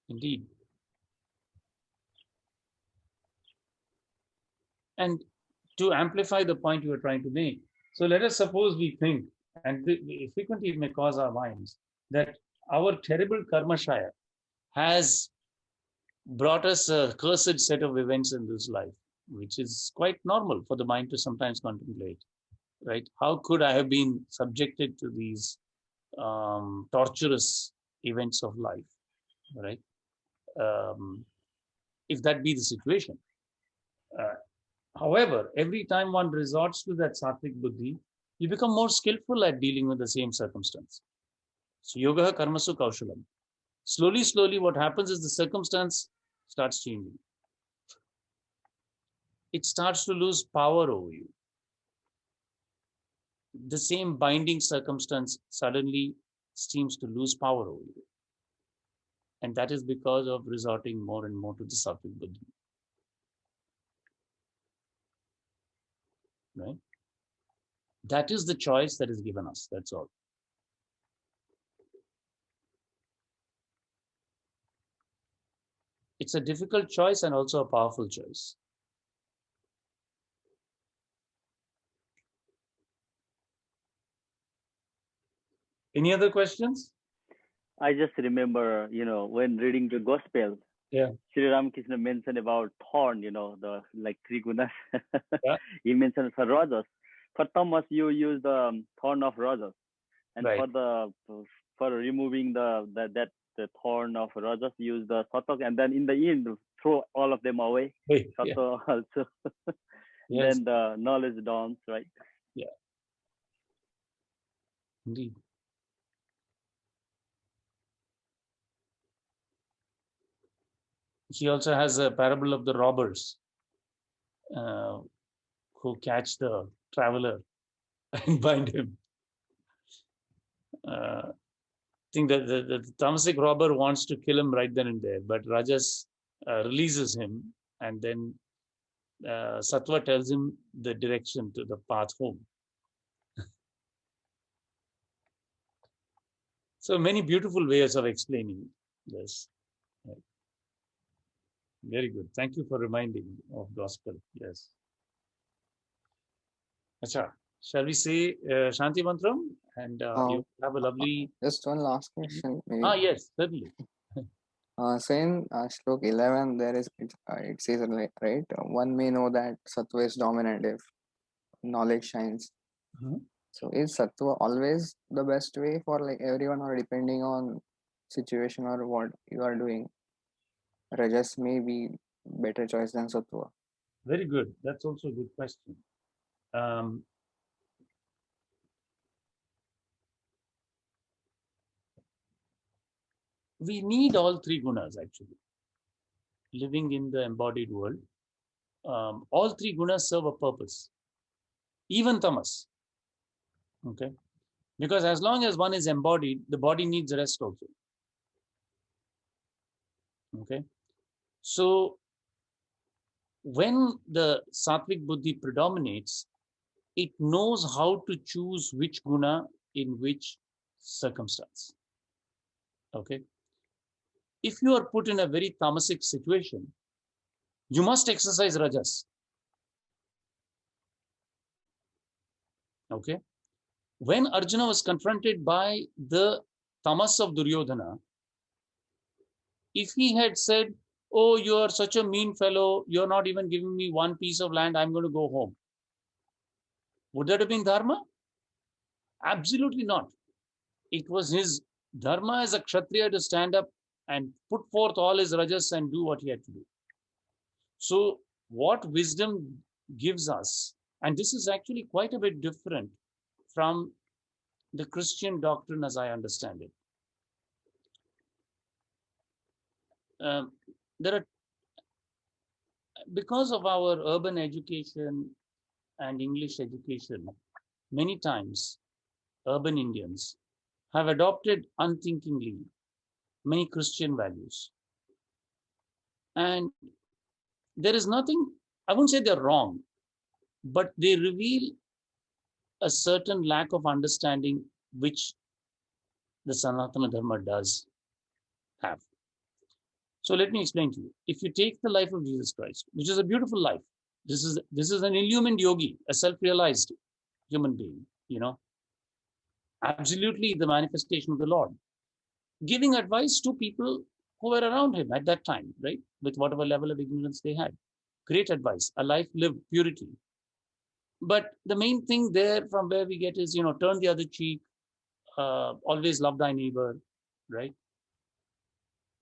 Indeed. And to amplify the point you were trying to make, so let us suppose we think, and frequently it may cause our minds, that our terrible karmashaya has brought us a cursed set of events in this life, which is quite normal for the mind to sometimes contemplate, right? How could I have been subjected to these torturous events of life, right? If that be the situation. However, every time one resorts to that sattvic buddhi, you become more skillful at dealing with the same circumstance. So yoga karmasu kaushalam. Slowly, what happens is the circumstance starts changing. It starts to lose power over you. The same binding circumstance suddenly seems to lose power over you. And that is because of resorting more and more to the sattvic buddhi. Right? That is the choice that is given us. That's all. It's a difficult choice and also a powerful choice. Any other questions? I just remember, when reading the Gospel, Sri Ramakrishna mentioned about thorn, the like three gunas. Yeah. He mentioned for rajas. For tamas, you use the thorn of rajas, and Right. for removing the thorn of rajas, use the sattva, and then in the end throw all of them away. Sattva also. Yes. Then the knowledge dawns, right? Yeah. Indeed. He also has a parable of the robbers who catch the traveler and bind him. I think that the tamasic robber wants to kill him right then and there, but Rajas releases him, and then Sattva tells him the direction to the path home. So many beautiful ways of explaining this. Right. Very good. Thank you for reminding of gospel. Yes. Acha. Shall we say Shanti Mantram? And you have a lovely. Just one last question. Maybe. Yes, certainly. So in Shlok 11, there is it says right. One may know that sattva is dominant if knowledge shines. So is sattva always the best way for like everyone, or depending on situation or what you are doing, Rajas may be better choice than Sattva. Very good. That's also a good question. Um, we need all three gunas actually, living in the embodied world. All three gunas serve a purpose, even tamas. Okay, because as long as one is embodied, the body needs rest also. Okay, so when the sattvic buddhi predominates, it knows how to choose which guna in which circumstance. Okay, if you are put in a very tamasic situation, you must exercise rajas. Okay, when Arjuna was confronted by the tamas of Duryodhana, if he had said, "Oh, you are such a mean fellow, you're not even giving me one piece of land, I'm going to go home," would that have been dharma? Absolutely not. It was his dharma as a kshatriya to stand up and put forth all his rajas and do what he had to do. So, what wisdom gives us, and this is actually quite a bit different from the Christian doctrine as I understand it. There are, because of our urban education and English education, many times urban Indians have adopted unthinkingly many Christian values. And there is nothing, I won't say they're wrong, but they reveal a certain lack of understanding which the Sanatana Dharma does have. So let me explain to you. If you take the life of Jesus Christ, which is a beautiful life, this is an illumined yogi, a self-realized human being, absolutely the manifestation of the Lord, giving advice to people who were around him at that time, right? With whatever level of ignorance they had. Great advice, a life lived, purity. But the main thing there from where we get is, turn the other cheek, always love thy neighbor, right?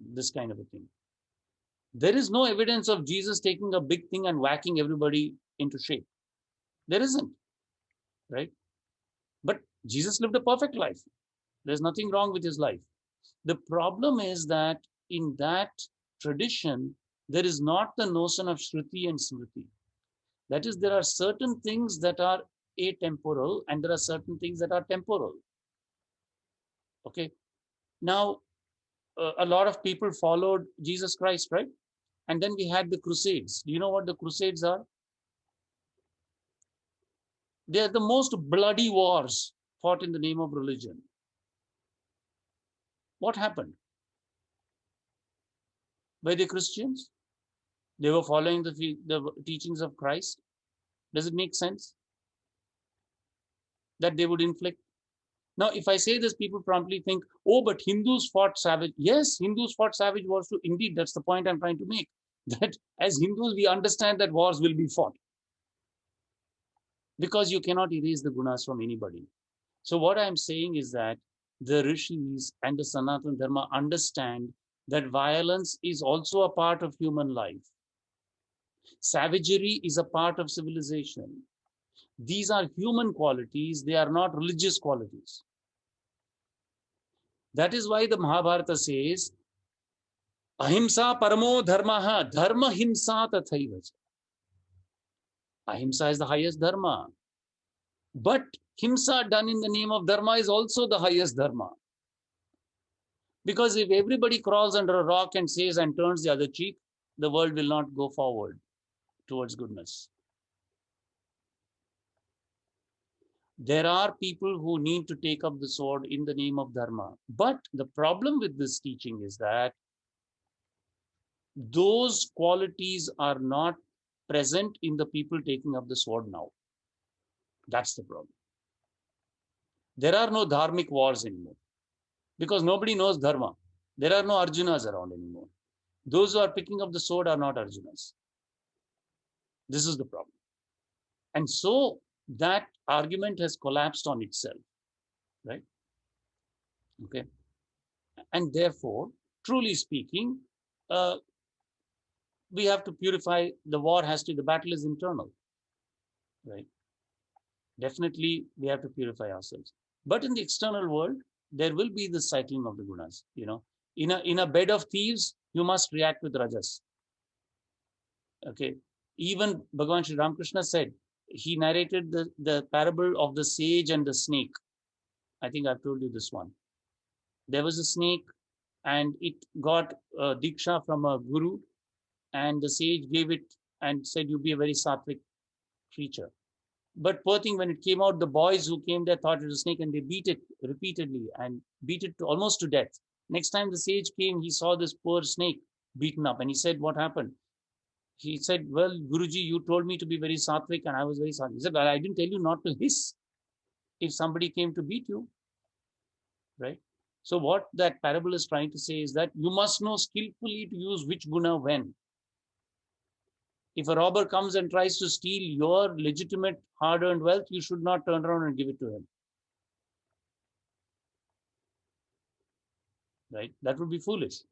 This kind of a thing. There is no evidence of Jesus taking a big thing and whacking everybody into shape. There isn't, right? But Jesus lived a perfect life. There's nothing wrong with his life. The problem is that in that tradition, there is not the notion of Shruti and Smriti. That is, there are certain things that are atemporal and there are certain things that are temporal. Okay. Now, a lot of people followed Jesus Christ, right? And then we had the Crusades. Do you know what the Crusades are? They are the most bloody wars fought in the name of religion. What happened? Were they Christians? They were following the teachings of Christ. Does it make sense that they would inflict? Now, if I say this, people promptly think, oh, but Hindus fought savage. Yes, Hindus fought savage wars too. Indeed, that's the point I'm trying to make. That as Hindus, we understand that wars will be fought. Because you cannot erase the gunas from anybody. So what I'm saying is that the rishis and the Sanatana Dharma understand that violence is also a part of human life. Savagery is a part of civilization. These are human qualities, they are not religious qualities. That is why the Mahabharata says, Ahimsa paramo dharmaha, dharma himsa tathaiva. Ahimsa is the highest dharma. But himsa done in the name of dharma is also the highest dharma. Because if everybody crawls under a rock and says and turns the other cheek, the world will not go forward towards goodness. There are people who need to take up the sword in the name of dharma. But the problem with this teaching is that those qualities are not present in the people taking up the sword now. That's the problem. There are no dharmic wars anymore because nobody knows dharma. There are no Arjunas around anymore. Those who are picking up the sword are not Arjunas. This is the problem. And so that argument has collapsed on itself, right? Okay. And therefore, truly speaking, we have to purify. The battle is internal, right? Definitely, we have to purify ourselves. But in the external world, there will be the cycling of the gunas. In a bed of thieves, you must react with rajas. Okay. Even Bhagavan Sri Ramakrishna said, he narrated the parable of the sage and the snake. I think I've told you this one. There was a snake and it got diksha from a guru, and the sage gave it and said, you be a very sattvic creature. But poor thing, when it came out, the boys who came there thought it was a snake, and they beat it repeatedly and beat it almost to death. Next time the sage came, he saw this poor snake beaten up, and he said, what happened? He said, well, Guruji, you told me to be very sattvic, and I was very sattvic. He said, well, I didn't tell you not to hiss if somebody came to beat you, right? So what that parable is trying to say is that you must know skillfully to use which guna when. If a robber comes and tries to steal your legitimate hard-earned wealth, you should not turn around and give it to him. Right? That would be foolish.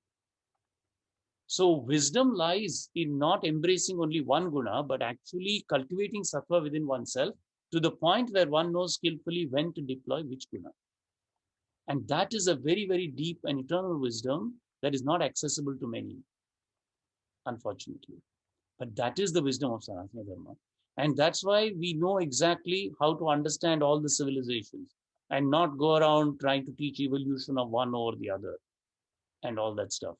So wisdom lies in not embracing only one guna, but actually cultivating sattva within oneself to the point where one knows skillfully when to deploy which guna. And that is a very, very deep and eternal wisdom that is not accessible to many, unfortunately. But that is the wisdom of Sanatana Dharma. And that's why we know exactly how to understand all the civilizations and not go around trying to teach evolution of one over the other and all that stuff.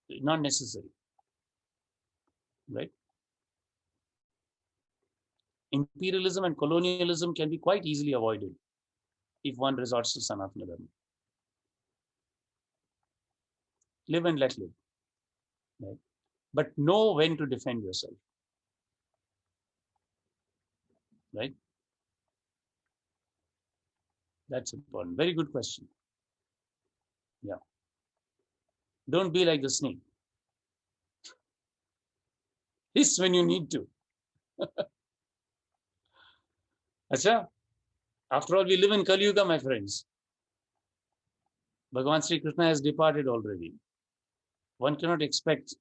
Not necessary, right? Imperialism and colonialism can be quite easily avoided if one resorts to Sanatana Dharma. Live and let live, right? But know when to defend yourself, right? That's important. Very good question. Yeah. Don't be like the snake. Hiss when you need to. Acha? After all, we live in Kali Yuga, my friends. Bhagavan Sri Krishna has departed already. One cannot expect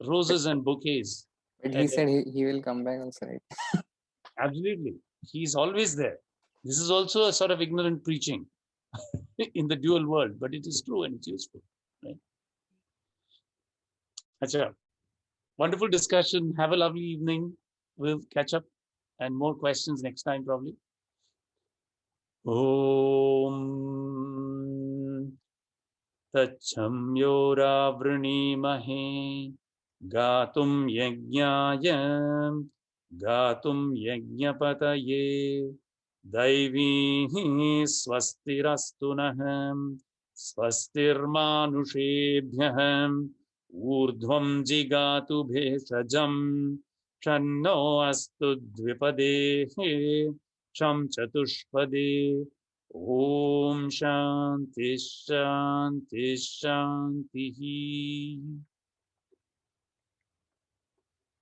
roses and bouquets. But he said he will come back also, right? Absolutely. He's always there. This is also a sort of ignorant preaching in the dual world, but it is true and it's useful. Right? Achha. Wonderful discussion. Have a lovely evening. We'll catch up and more questions next time probably. Om Tachamyora Vranimahe Gatum Yajnaya Gatum Yajnapataye Daivi Swastirastunaham Swastirmanushebhyaham Urdhvam Jigatu Bheshajam Shanno Astu Dvipadehe Sham Chatushpade Om Shanti Shanti Shanti